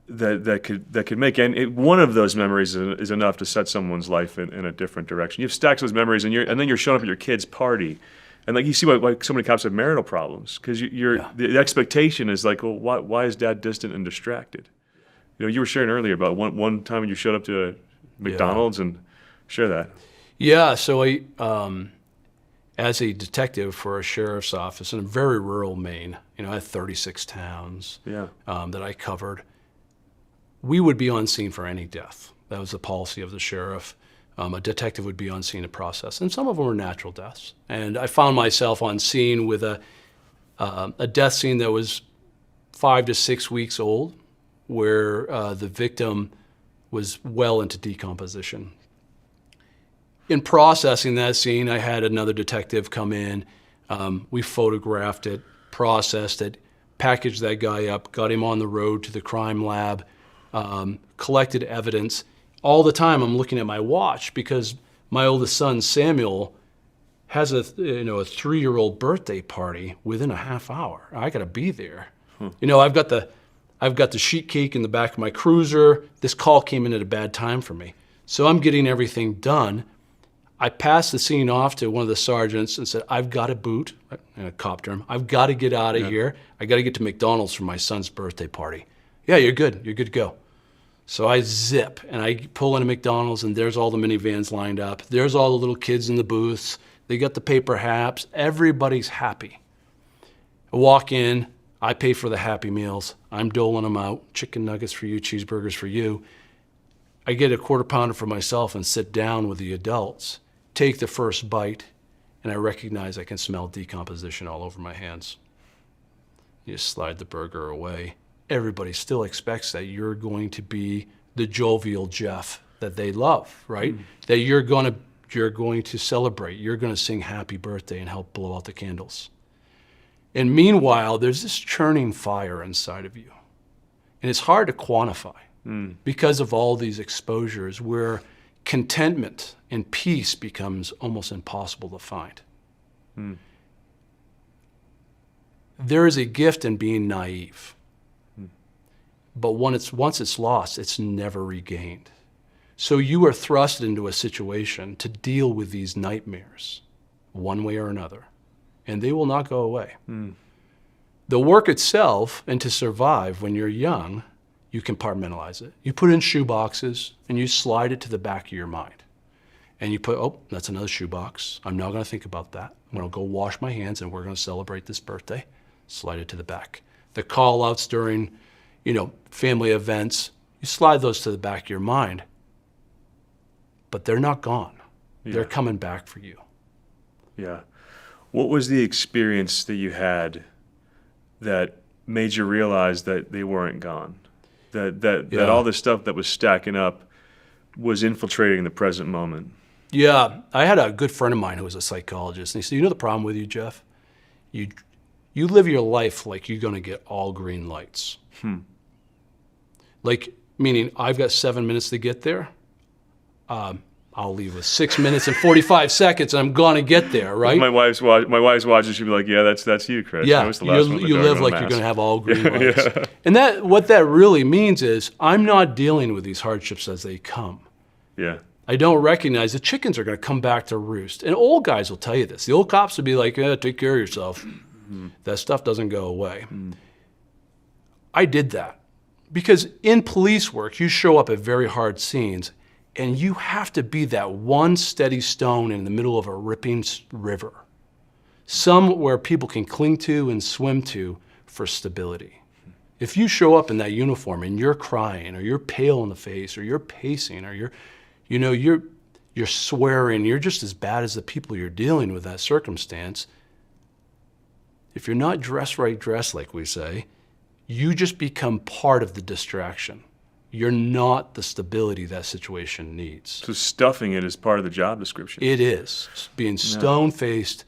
That could make, and one of those memories is enough to set someone's life in a different direction. You have stacks of those memories, and then you're showing up at your kid's party. And you see why so many cops have marital problems, because the expectation is like, well, why is dad distant and distracted? You were sharing earlier about one time you showed up to a McDonald's and share that. Yeah, so I, as a detective for a sheriff's office in a very rural Maine, I had 36 towns that I covered. We would be on scene for any death. That was the policy of the sheriff. A detective would be on scene to process, and some of them were natural deaths. And I found myself on scene with a death scene that was 5 to 6 weeks old, where the victim was well into decomposition. In processing that scene, I had another detective come in. We photographed it, processed it, packaged that guy up, got him on the road to the crime lab, collected evidence. All the time I'm looking at my watch because my oldest son, Samuel, has a 3-year-old birthday party within a half hour. I got to be there. I've I've got the sheet cake in the back of my cruiser. This call came in at a bad time for me. So I'm getting everything done. I passed the scene off to one of the sergeants and said, I've got to boot, in a cop term, I've got to get out of here. I got to get to McDonald's for my son's birthday party. Yeah, you're good. You're good to go. So I zip and I pull into McDonald's and there's all the minivans lined up. There's all the little kids in the booths. They got the paper hats. Everybody's happy. I walk in. I pay for the Happy Meals. I'm doling them out. Chicken nuggets for you, cheeseburgers for you. I get a quarter pounder for myself and sit down with the adults, take the first bite, and I recognize I can smell decomposition all over my hands. You slide the burger away. Everybody still expects that you're going to be the jovial Jeff that they love, right? That you're going to celebrate. You're going to sing happy birthday and help blow out the candles. And meanwhile, there's this churning fire inside of you. And it's hard to quantify because of all these exposures where contentment and peace becomes almost impossible to find. There is a gift in being naive. But once it's lost, it's never regained. So you are thrust into a situation to deal with these nightmares, one way or another, and they will not go away. The work itself, and to survive when you're young, you compartmentalize it. You put it in shoe boxes, and you slide it to the back of your mind. And you put, oh, that's another shoe box. I'm not going to think about that. I'm going to go wash my hands, and we're going to celebrate this birthday. Slide it to the back. The call-outs during family events, you slide those to the back of your mind, but they're not gone. They're coming back for you. Yeah. What was the experience that you had that made you realize that they weren't gone? That all this stuff that was stacking up was infiltrating the present moment? Yeah. I had a good friend of mine who was a psychologist, and he said, you know the problem with you, Jeff? You live your life like you're going to get all green lights. Like, meaning I've got 7 minutes to get there. I'll leave with 6 minutes and 45 seconds, and I'm going to get there, right? My wife's watching. She'd be like, "Yeah, that's you, Chris." Yeah, I was the last one you live like mask. you're going to have all green lights. And what that really means is I'm not dealing with these hardships as they come. Yeah. I don't recognize the chickens are going to come back to roost. And old guys will tell you this. The old cops will be like, take care of yourself. That stuff doesn't go away. I did that. Because in police work, you show up at very hard scenes, and you have to be that one steady stone in the middle of a ripping river, somewhere people can cling to and swim to for stability. If you show up in that uniform and you're crying, or you're pale in the face, or you're pacing, or you're swearing, you're just as bad as the people you're dealing with that circumstance. If you're not dressed right, dressed like we say, you just become part of the distraction. You're not the stability that situation needs. So stuffing it is part of the job description. It is. Being stone-faced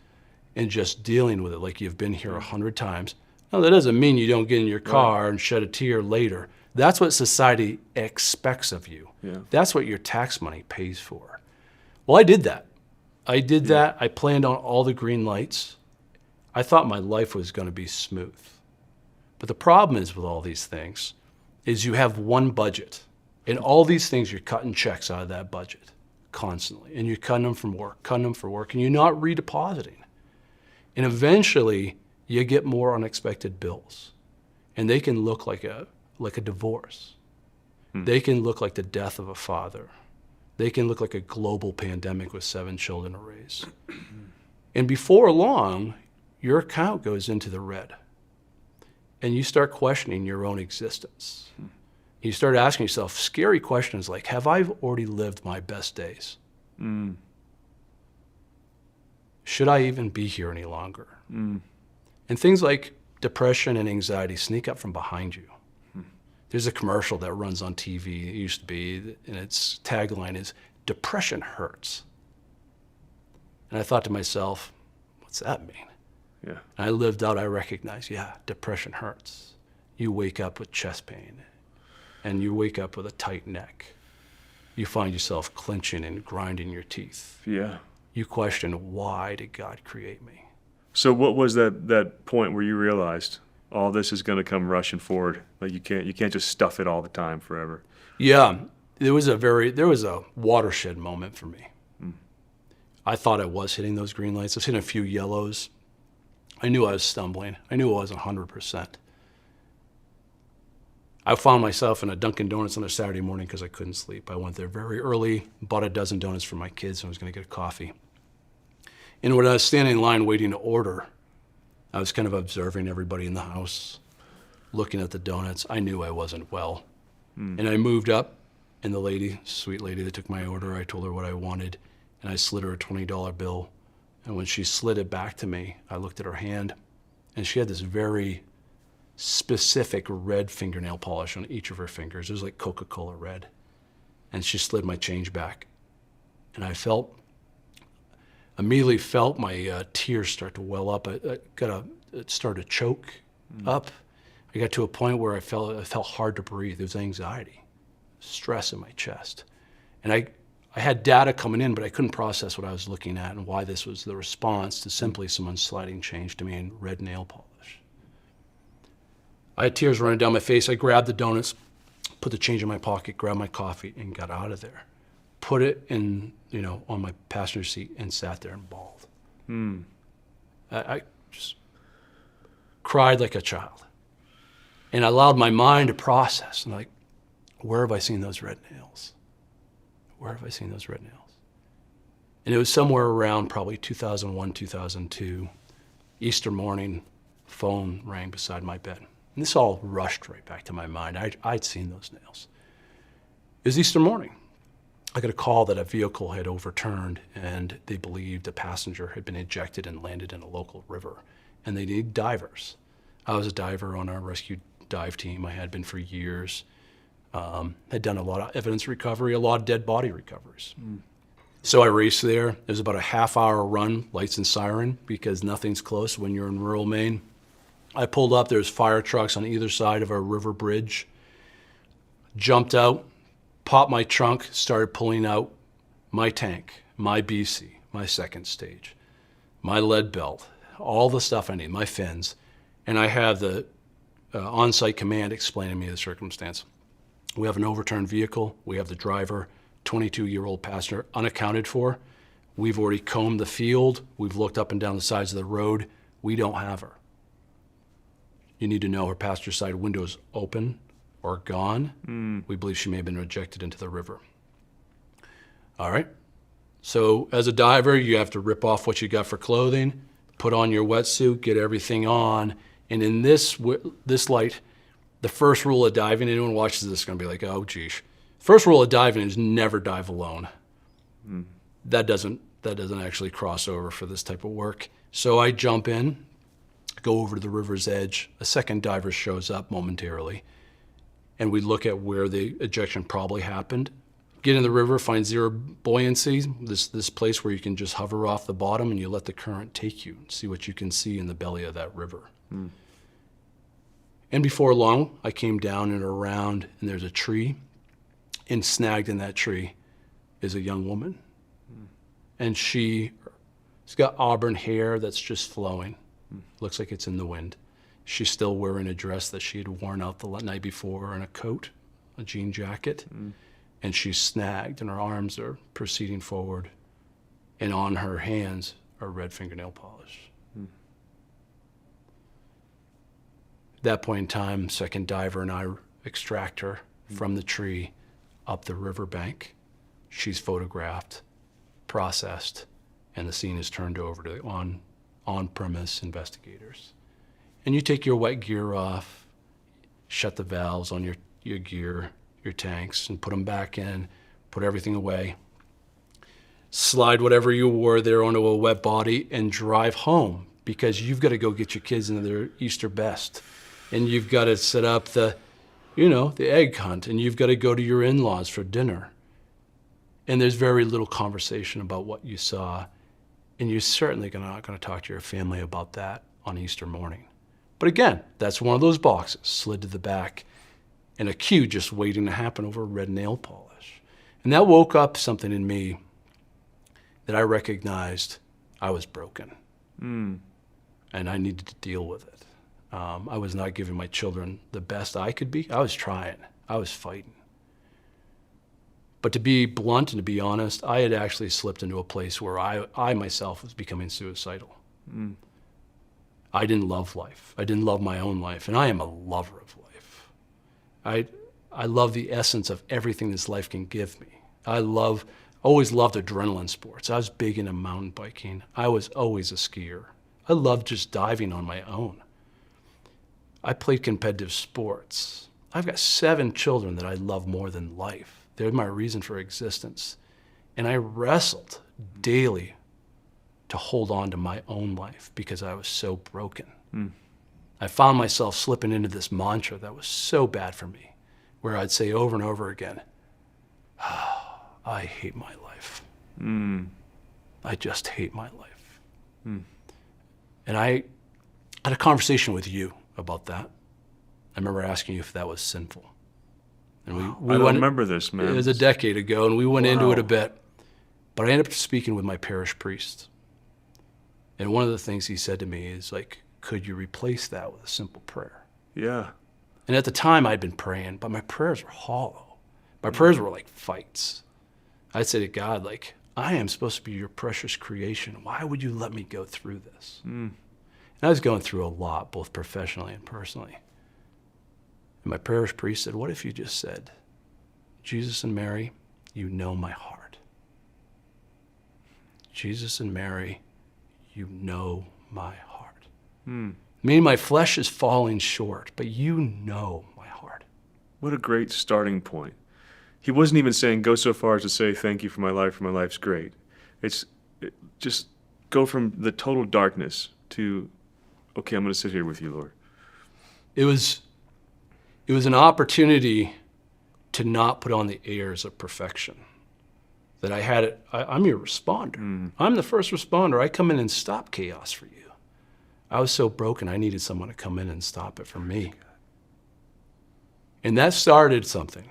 and just dealing with it like you've been here 100 times. Now, that doesn't mean you don't get in your car and shed a tear later. That's what society expects of you. Yeah. That's what your tax money pays for. Well, I did that. I planned on all the green lights. I thought my life was going to be smooth. But the problem is with all these things is you have one budget. And all these things, you're cutting checks out of that budget constantly. And you're cutting them from work, and you're not redepositing. And eventually, you get more unexpected bills. And they can look like a divorce. They can look like the death of a father. They can look like a global pandemic with 7 children to raise. And before long, your account goes into the red. And you start questioning your own existence. You start asking yourself scary questions like, have I already lived my best days? Should I even be here any longer? And things like depression and anxiety sneak up from behind you. There's a commercial that runs on TV, it used to be, and its tagline is, "Depression hurts." And I thought to myself, what's that mean? Yeah. I lived out, I recognized, depression hurts. You wake up with chest pain, and you wake up with a tight neck. You find yourself clenching and grinding your teeth. Yeah. You question, why did God create me? So what was that point where you realized all this is going to come rushing forward. Like you can't just stuff it all the time forever. Yeah, there was a watershed moment for me. I thought I was hitting those green lights. I was hitting a few yellows. I knew I was stumbling. I knew I wasn't 100%. I found myself in a Dunkin' Donuts on a Saturday morning because I couldn't sleep. I went there very early, bought a dozen donuts for my kids, and I was going to get a coffee. And when I was standing in line waiting to order, I was kind of observing everybody in the house, looking at the donuts. I knew I wasn't well. And I moved up, and the lady, sweet lady that took my order, I told her what I wanted, and I slid her a $20 bill. And when she slid it back to me, I looked at her hand, and she had this very specific red fingernail polish on each of her fingers. It was like Coca-Cola red. And she slid my change back. And I immediately felt my tears start to well up. It started to choke up. I got to a point where it felt hard to breathe. It was anxiety, stress in my chest. And I had data coming in, but I couldn't process what I was looking at and why this was the response to simply someone sliding change to me in red nail polish. I had tears running down my face. I grabbed the donuts, put the change in my pocket, grabbed my coffee, and got out of there. Put it in, on my passenger seat and sat there and bawled. I just cried like a child. And I allowed my mind to process. And like, where have I seen those red nails? Where have I seen those red nails? And it was somewhere around probably 2001, 2002, Easter morning, phone rang beside my bed. And this all rushed right back to my mind. I'd seen those nails. It was Easter morning. I got a call that a vehicle had overturned and they believed a passenger had been ejected and landed in a local river. And they needed divers. I was a diver on our rescue dive team. I had been for years. Had done a lot of evidence recovery, a lot of dead body recoveries. So I raced there. It was about a half-hour run, lights and siren, because nothing's close when you're in rural Maine. I pulled up, there's fire trucks on either side of a river bridge. Jumped out, popped my trunk, started pulling out my tank, my BC, my second stage, my lead belt, all the stuff I need, my fins. And I have the on-site command explaining to me the circumstance. We have an overturned vehicle. We have the driver, 22-year-old passenger, unaccounted for. We've already combed the field. We've looked up and down the sides of the road. We don't have her. You need to know her passenger side windows open or gone. We believe she may have been ejected into the river. All right. So as a diver, you have to rip off what you got for clothing, put on your wetsuit, get everything on. And in this light, the first rule of diving, anyone watches this is going to be like, oh, geez. First rule of diving is never dive alone. That doesn't actually cross over for this type of work. So I jump in, go over to the river's edge. A second diver shows up momentarily, and we look at where the ejection probably happened. Get in the river, find zero buoyancy, this place where you can just hover off the bottom and you let the current take you, see what you can see in the belly of that river. And before long, I came down and around, and there's a tree, and snagged in that tree is a young woman. And she's got auburn hair that's just flowing. Looks like it's in the wind. She's still wearing a dress that she had worn out the night before, and a coat, a jean jacket. And she's snagged, and her arms are proceeding forward. And on her hands are red fingernail polish. At that point in time, second diver and I extract her from the tree up the riverbank. She's photographed, processed, and the scene is turned over to the on-premise investigators. And you take your wet gear off, shut the valves on your gear, your tanks, and put them back in, put everything away. Slide whatever you wore there onto a wet body and drive home, because you've got to go get your kids into their Easter best. And you've got to set up the egg hunt, and you've got to go to your in-laws for dinner. And there's very little conversation about what you saw. And you're certainly not going to talk to your family about that on Easter morning. But again, that's one of those boxes slid to the back, and a cue just waiting to happen over red nail polish. And that woke up something in me that I recognized I was broken. And I needed to deal with it. I was not giving my children the best I could be. I was trying. I was fighting. But to be blunt and to be honest, I had actually slipped into a place where I myself was becoming suicidal. I didn't love life. I didn't love my own life, and I am a lover of life. I love the essence of everything this life can give me. Always loved adrenaline sports. I was big into mountain biking. I was always a skier. I loved just diving on my own. I played competitive sports. I've got 7 children that I love more than life. They're my reason for existence. And I wrestled daily to hold on to my own life because I was so broken. I found myself slipping into this mantra that was so bad for me, where I'd say over and over again, I hate my life. I just hate my life. And I had a conversation with you about that. I remember asking you if that was sinful. And I don't remember this, man. It was a decade ago, and we went into it a bit. But I ended up speaking with my parish priest. And one of the things he said to me is like, could you replace that with a simple prayer? Yeah. And at the time I'd been praying, but my prayers were hollow. My prayers were like fights. I'd say to God, like, I am supposed to be your precious creation. Why would you let me go through this? And I was going through a lot, both professionally and personally. And my parish priest said, what if you just said, Jesus and Mary, you know my heart. Jesus and Mary, you know my heart. Meaning my flesh is falling short, but you know my heart. What a great starting point. He wasn't even saying go so far as to say thank you for my life's great. Just go from the total darkness to, okay, I'm going to sit here with you, Lord. It was an opportunity to not put on the airs of perfection. That I had it, I'm your responder. I'm the first responder. I come in and stop chaos for you. I was so broken, I needed someone to come in and stop it for me. And that started something.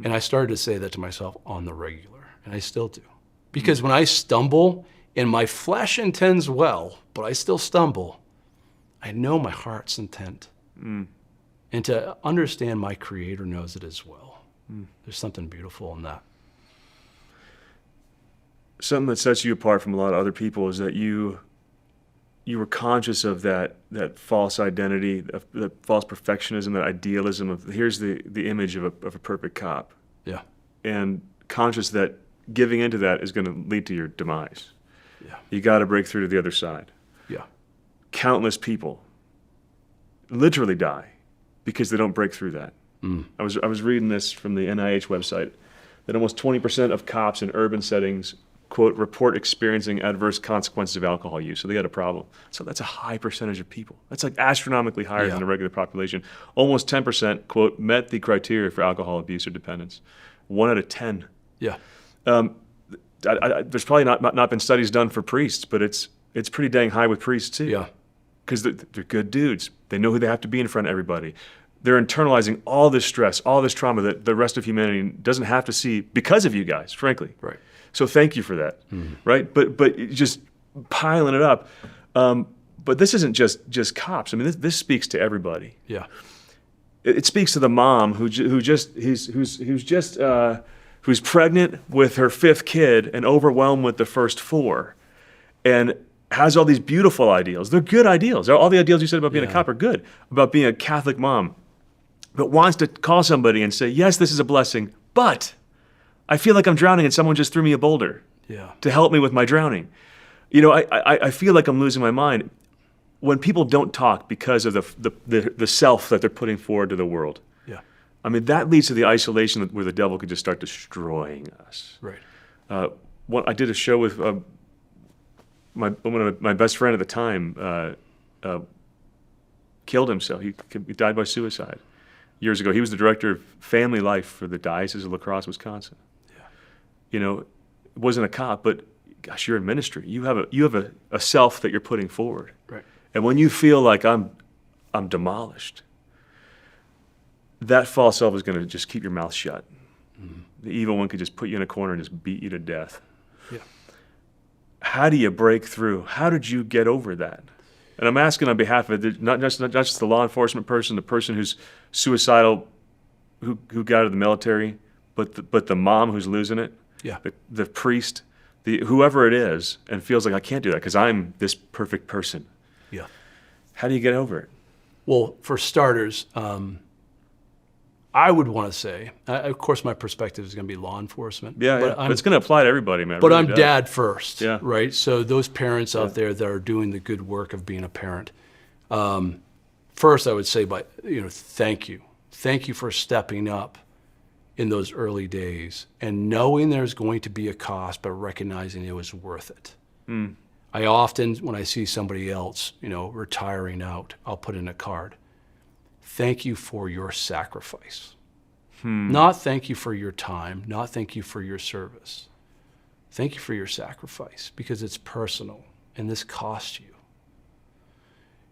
And I started to say that to myself on the regular, and I still do. Because when I stumble, and my flesh intends well, but I still stumble, I know my heart's intent. And to understand my Creator knows it as well. There's something beautiful in that. Something that sets you apart from a lot of other people is that you were conscious of that false identity, of that false perfectionism, that idealism of here's the image of a perfect cop. Yeah. And conscious that giving into that is going to lead to your demise. Yeah. You got to break through to the other side. Yeah. Countless people literally die because they don't break through that. I was reading this from the NIH website that almost 20% of cops in urban settings, quote, report experiencing adverse consequences of alcohol use. So they got a problem. So that's a high percentage of people. That's like astronomically higher than the regular population. Almost 10%, quote, met the criteria for alcohol abuse or dependence. 1 out of 10. Yeah. There's probably not been studies done for priests, but it's pretty dang high with priests too. Yeah. Because they're good dudes. They know who they have to be in front of everybody. They're internalizing all this stress, all this trauma that the rest of humanity doesn't have to see because of you guys, frankly. Right. So thank you for that, right? But just piling it up. But this isn't just cops. I mean, this speaks to everybody. Yeah. It speaks to the mom who's pregnant with her 5th kid and overwhelmed with the first 4, and has all these beautiful ideals. They're good ideals. All the ideals you said about being a cop are good, about being a Catholic mom, but wants to call somebody and say, yes, this is a blessing, but I feel like I'm drowning and someone just threw me a boulder to help me with my drowning. You know, I feel like I'm losing my mind when people don't talk because of the self that they're putting forward to the world. Yeah. I mean, that leads to the isolation where the devil could just start destroying us. Right. I did a show with one of my best friend at the time killed himself. He died by suicide years ago. He was the director of family life for the Diocese of La Crosse, Wisconsin. Yeah. You know, it wasn't a cop, but gosh, you're in ministry. You have a self that you're putting forward. Right. And when you feel like I'm demolished, that false self is going to just keep your mouth shut. The evil one could just put you in a corner and just beat you to death. Yeah. How do you break through? How did you get over that? And I'm asking on behalf of not just the law enforcement person, the person who's suicidal, who got out of the military, but the mom who's losing it, Yeah. the priest, whoever it is, and feels like I can't do that because I'm this perfect person. Yeah. How do you get over it? Well, for starters, I would want to say, of course, my perspective is going to be law enforcement. Yeah, but it's going to apply to everybody, man. It But really I'm does. dad first, Yeah. right? So those parents out there that are doing the good work of being a parent, first I would say, thank you. Thank you for stepping up in those early days and knowing there's going to be a cost, but recognizing it was worth it. I often, when I see somebody else, retiring out, I'll put in a card. Thank you for your sacrifice. Not thank you for your time, not thank you for your service. Thank you for your sacrifice because it's personal and this costs you.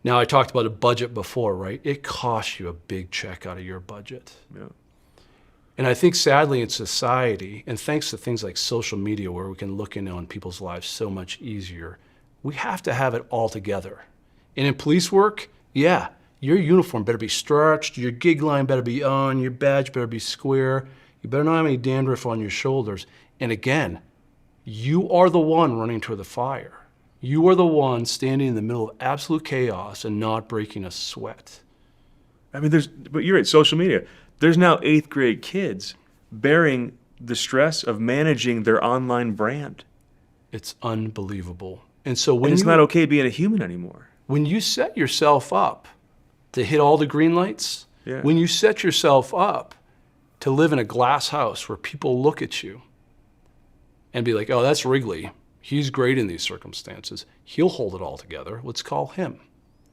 Now, I talked about a budget before, right? It costs you a big check out of your budget. Yeah. And I think sadly in society, and thanks to things like social media where we can look in on people's lives so much easier, we have to have it all together. And in police work, yeah, your uniform better be stretched, your gig line better be on, your badge better be square, you better not have any dandruff on your shoulders. And again, you are the one running toward the fire. You are the one standing in the middle of absolute chaos and not breaking a sweat. I mean, but you're at social media. There's now 8th grade kids bearing the stress of managing their online brand. It's unbelievable. And so And it's not okay being a human anymore. when you set yourself up to hit all the green lights, Yeah. when you set yourself up to live in a glass house where people look at you and be like, oh, that's Wrigley. He's great in these circumstances. He'll hold it all together. Let's call him.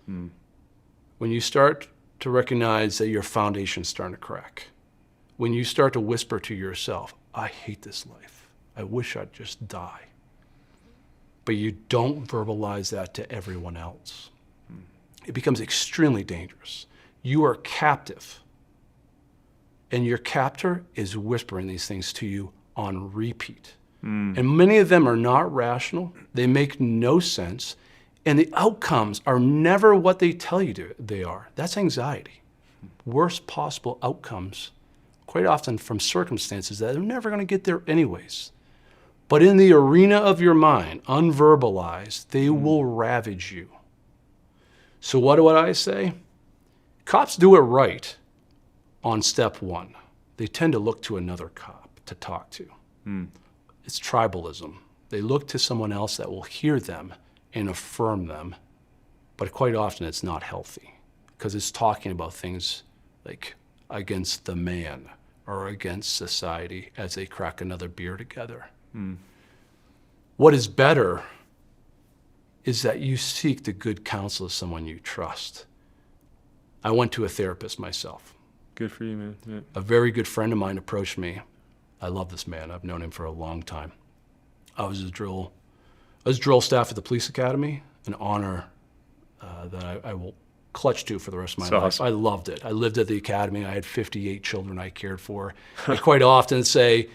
When you start to recognize that your foundation's starting to crack, when you start to whisper to yourself, I hate this life. I wish I'd just die. But you don't verbalize that to everyone else. It becomes extremely dangerous. You are captive. And your captor is whispering these things to you on repeat. And many of them are not rational. They make no sense. And the outcomes are never what they tell you they are. That's anxiety. Worst possible outcomes, quite often from circumstances that are never going to get there anyways. But in the arena of your mind, unverbalized, they will ravage you. So what do I say? Cops do it right on step one. They tend to look to another cop to talk to. It's tribalism. They look to someone else that will hear them and affirm them, but quite often it's not healthy because it's talking about things like against the man or against society as they crack another beer together. What is better is that you seek the good counsel of someone you trust. I went to a therapist myself. Good for you, man. Yeah. A very good friend of mine approached me. I love this man. I've known him for a long time. I was drill staff at the police academy, an honor that I will clutch to for the rest of my life. Awesome. I loved it. I lived at the academy. I had 58 children I cared for. I quite often say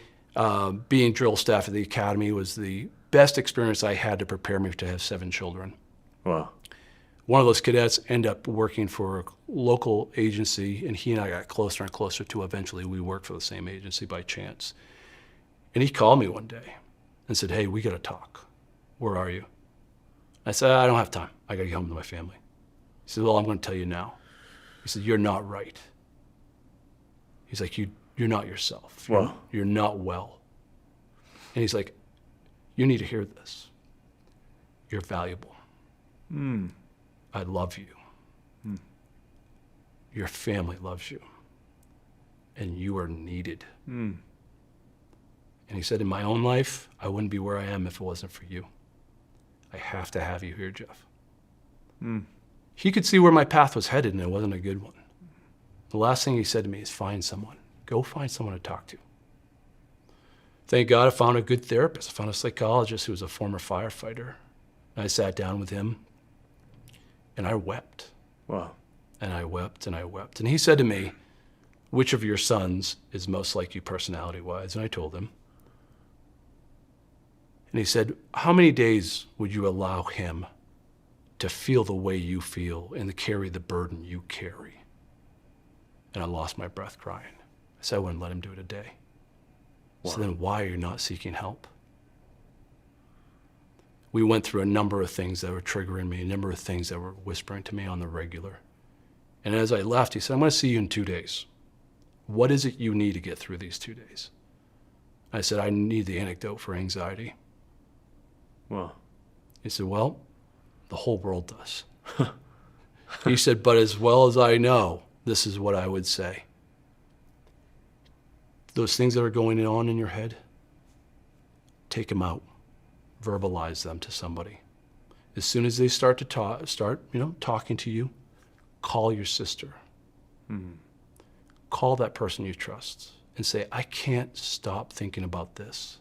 being drill staff at the academy was the best experience I had to prepare me to have 7 children. Wow. One of those cadets ended up working for a local agency, and he and I got closer and closer to eventually we worked for the same agency by chance. And he called me one day and said, hey, we got to talk. Where are you? I said, I don't have time. I got to get home to my family. He said, well, I'm going to tell you now. He said, you're not right. He's like, you're not yourself. Wow. You're not well. And he's like, you need to hear this. You're valuable. I love you. Your family loves you. And you are needed. And he said, in my own life, I wouldn't be where I am if it wasn't for you. I have to have you here, Jeff. He could see where my path was headed, and it wasn't a good one. The last thing he said to me is, find someone. Go find someone to talk to. Thank God I found a good therapist. I found a psychologist who was a former firefighter. I sat down with him, and I wept. Wow. And I wept and I wept. And he said to me, which of your sons is most like you personality-wise? And I told him. And he said, how many days would you allow him to feel the way you feel and to carry the burden you carry. And I lost my breath crying. I said I wouldn't let him do it a day. Wow. So then why are you not seeking help? We went through a number of things that were triggering me, a number of things that were whispering to me on the regular. And as I left, he said, I'm going to see you in 2 days. What is it you need to get through these 2 days? I said, I need the antidote for anxiety. Wow. He said, well, the whole world does. He said, but as well as I know, this is what I would say. Those things that are going on in your head, take them out. Verbalize them to somebody. As soon as they start to talking to you, call your sister. Call that person you trust and say, I can't stop thinking about this.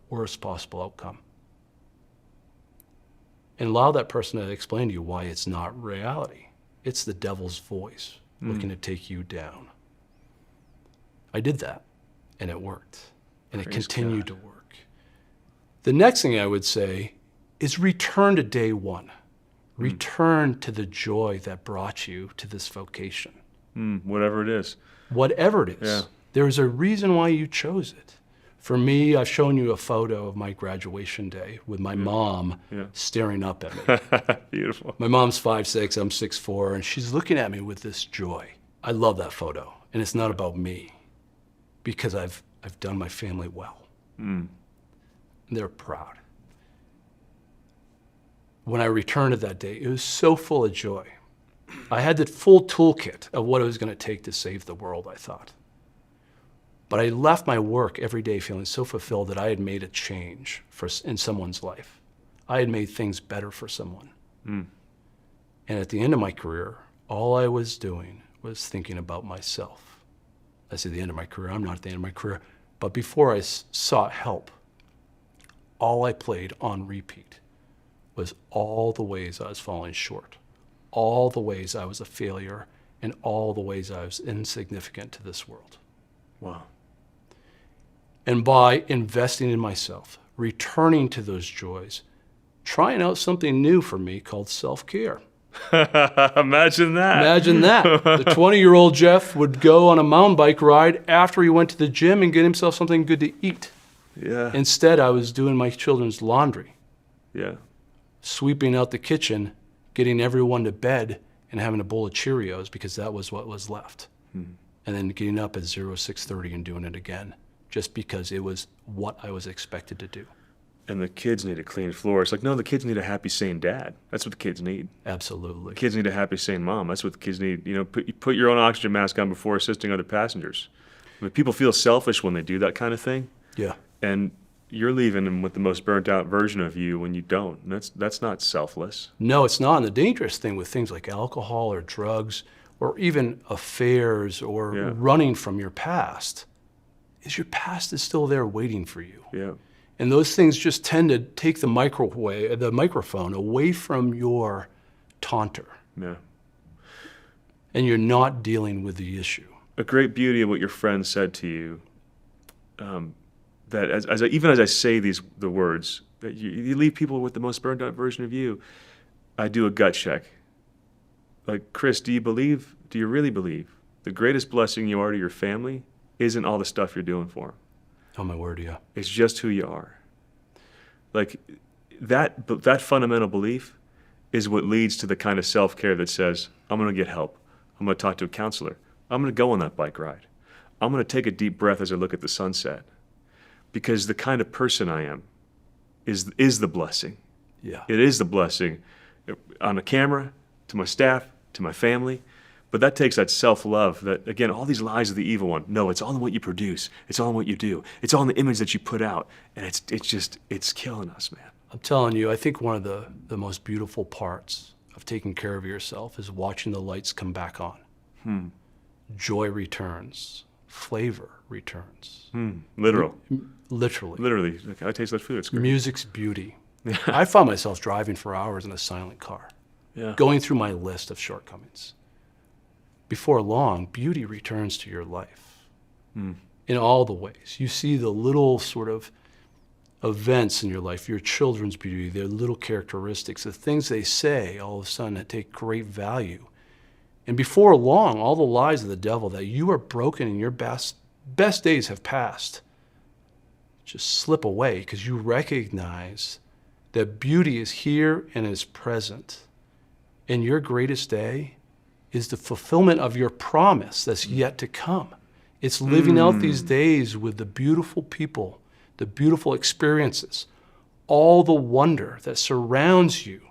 Worst possible outcome. And allow that person to explain to you why it's not reality. It's the devil's voice looking to take you down. I did that, and it worked. And it continued to work. The next thing I would say is return to day one. Return to the joy that brought you to this vocation. Whatever it is. Whatever it is. Yeah. There's a reason why you chose it. For me, I've shown you a photo of my graduation day with my mom staring up at me. Beautiful. My mom's 5'6", I'm 6'4", and she's looking at me with this joy. I love that photo, and it's not about me, because I've done my family well. And they're proud. When I returned to that day, it was so full of joy. I had the full toolkit of what it was going to take to save the world, I thought. But I left my work every day feeling so fulfilled that I had made a change in someone's life. I had made things better for someone. And at the end of my career, all I was doing was thinking about myself. I say the end of my career, I'm not at the end of my career. But before I sought help, all I played on repeat was all the ways I was falling short, all the ways I was a failure, and all the ways I was insignificant to this world. Wow. And by investing in myself, returning to those joys, trying out something new for me called self-care. Imagine that. Imagine that. The 20-year-old Jeff would go on a mountain bike ride after he went to the gym and get himself something good to eat. Yeah. Instead, I was doing my children's laundry, Yeah. sweeping out the kitchen, getting everyone to bed, and having a bowl of Cheerios because that was what was left. And then getting up at 6:30 and doing it again, just because it was what I was expected to do. And the kids need a clean floor. It's like, no, the kids need a happy, sane dad. That's what the kids need. Absolutely. The kids need a happy, sane mom. That's what the kids need. You know, put your own oxygen mask on before assisting other passengers. I mean, people feel selfish when they do that kind of thing. Yeah. And you're leaving them with the most burnt out version of you when you don't. And that's not selfless. No, it's not. And the dangerous thing with things like alcohol or drugs or even affairs or running from your past is your past is still there waiting for you. Yeah. And those things just tend to take the microphone away from your taunter. Yeah. And you're not dealing with the issue. A great beauty of what your friend said to you, that even as I say the words, that you leave people with the most burned out version of you, I do a gut check. Like, Chris, do you really believe the greatest blessing you are to your family isn't all the stuff you're doing for them? Oh, my word, yeah. It's just who you are. Like, that fundamental belief is what leads to the kind of self-care that says, I'm going to get help. I'm going to talk to a counselor. I'm going to go on that bike ride. I'm going to take a deep breath as I look at the sunset. Because the kind of person I am is the blessing. Yeah. It is the blessing on the camera, to my staff, to my family. But that takes that self-love that, again, all these lies of the evil one. No, it's all in what you produce. It's all in what you do. It's all in the image that you put out. And it's killing us, man. I'm telling you, I think one of the most beautiful parts of taking care of yourself is watching the lights come back on. Joy returns. Flavor returns. Literal. Literally. Literally. Like, I taste that food. It's great. Music's beauty. I found myself driving for hours in a silent car, going through my list of shortcomings. Before long, beauty returns to your life in all the ways. You see the little sort of events in your life, your children's beauty, their little characteristics, the things they say, all of a sudden that take great value. And before long, all the lies of the devil that you are broken and your best days have passed just slip away because you recognize that beauty is here and is present. And your greatest day is the fulfillment of your promise that's yet to come. It's living out these days with the beautiful people, the beautiful experiences, all the wonder that surrounds you,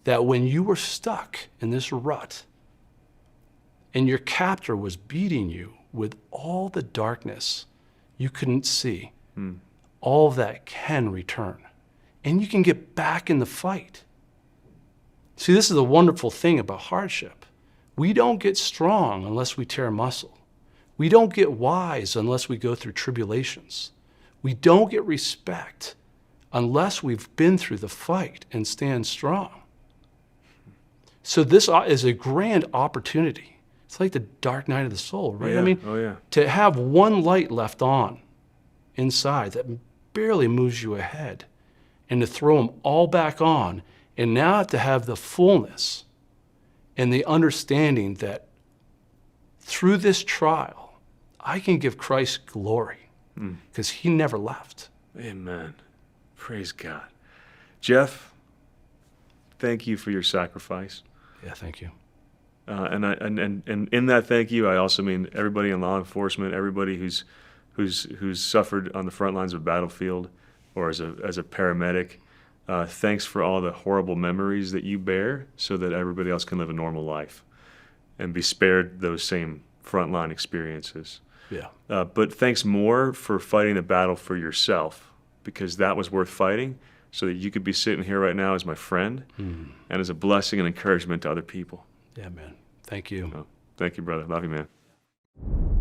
that when you were stuck in this rut and your captor was beating you with all the darkness you couldn't see, all of that can return. And you can get back in the fight. See, this is the wonderful thing about hardship. We don't get strong unless we tear muscle. We don't get wise unless we go through tribulations. We don't get respect unless we've been through the fight and stand strong. So this is a grand opportunity. It's like the dark night of the soul, right? Yeah. I mean, Oh, yeah. to have one light left on inside that barely moves you ahead, and to throw them all back on, and now to have the fullness and the understanding that through this trial, I can give Christ glory because he never left. Amen. Praise God. Jeff, thank you for your sacrifice. Yeah, thank you. And in that thank you, I also mean everybody in law enforcement, everybody who's suffered on the front lines of a battlefield or as a paramedic. Thanks for all the horrible memories that you bear so that everybody else can live a normal life and be spared those same frontline experiences. Yeah. But thanks more for fighting the battle for yourself, because that was worth fighting so that you could be sitting here right now as my friend and as a blessing and encouragement to other people. Yeah, man. Thank you. Thank you, brother. Love you, man.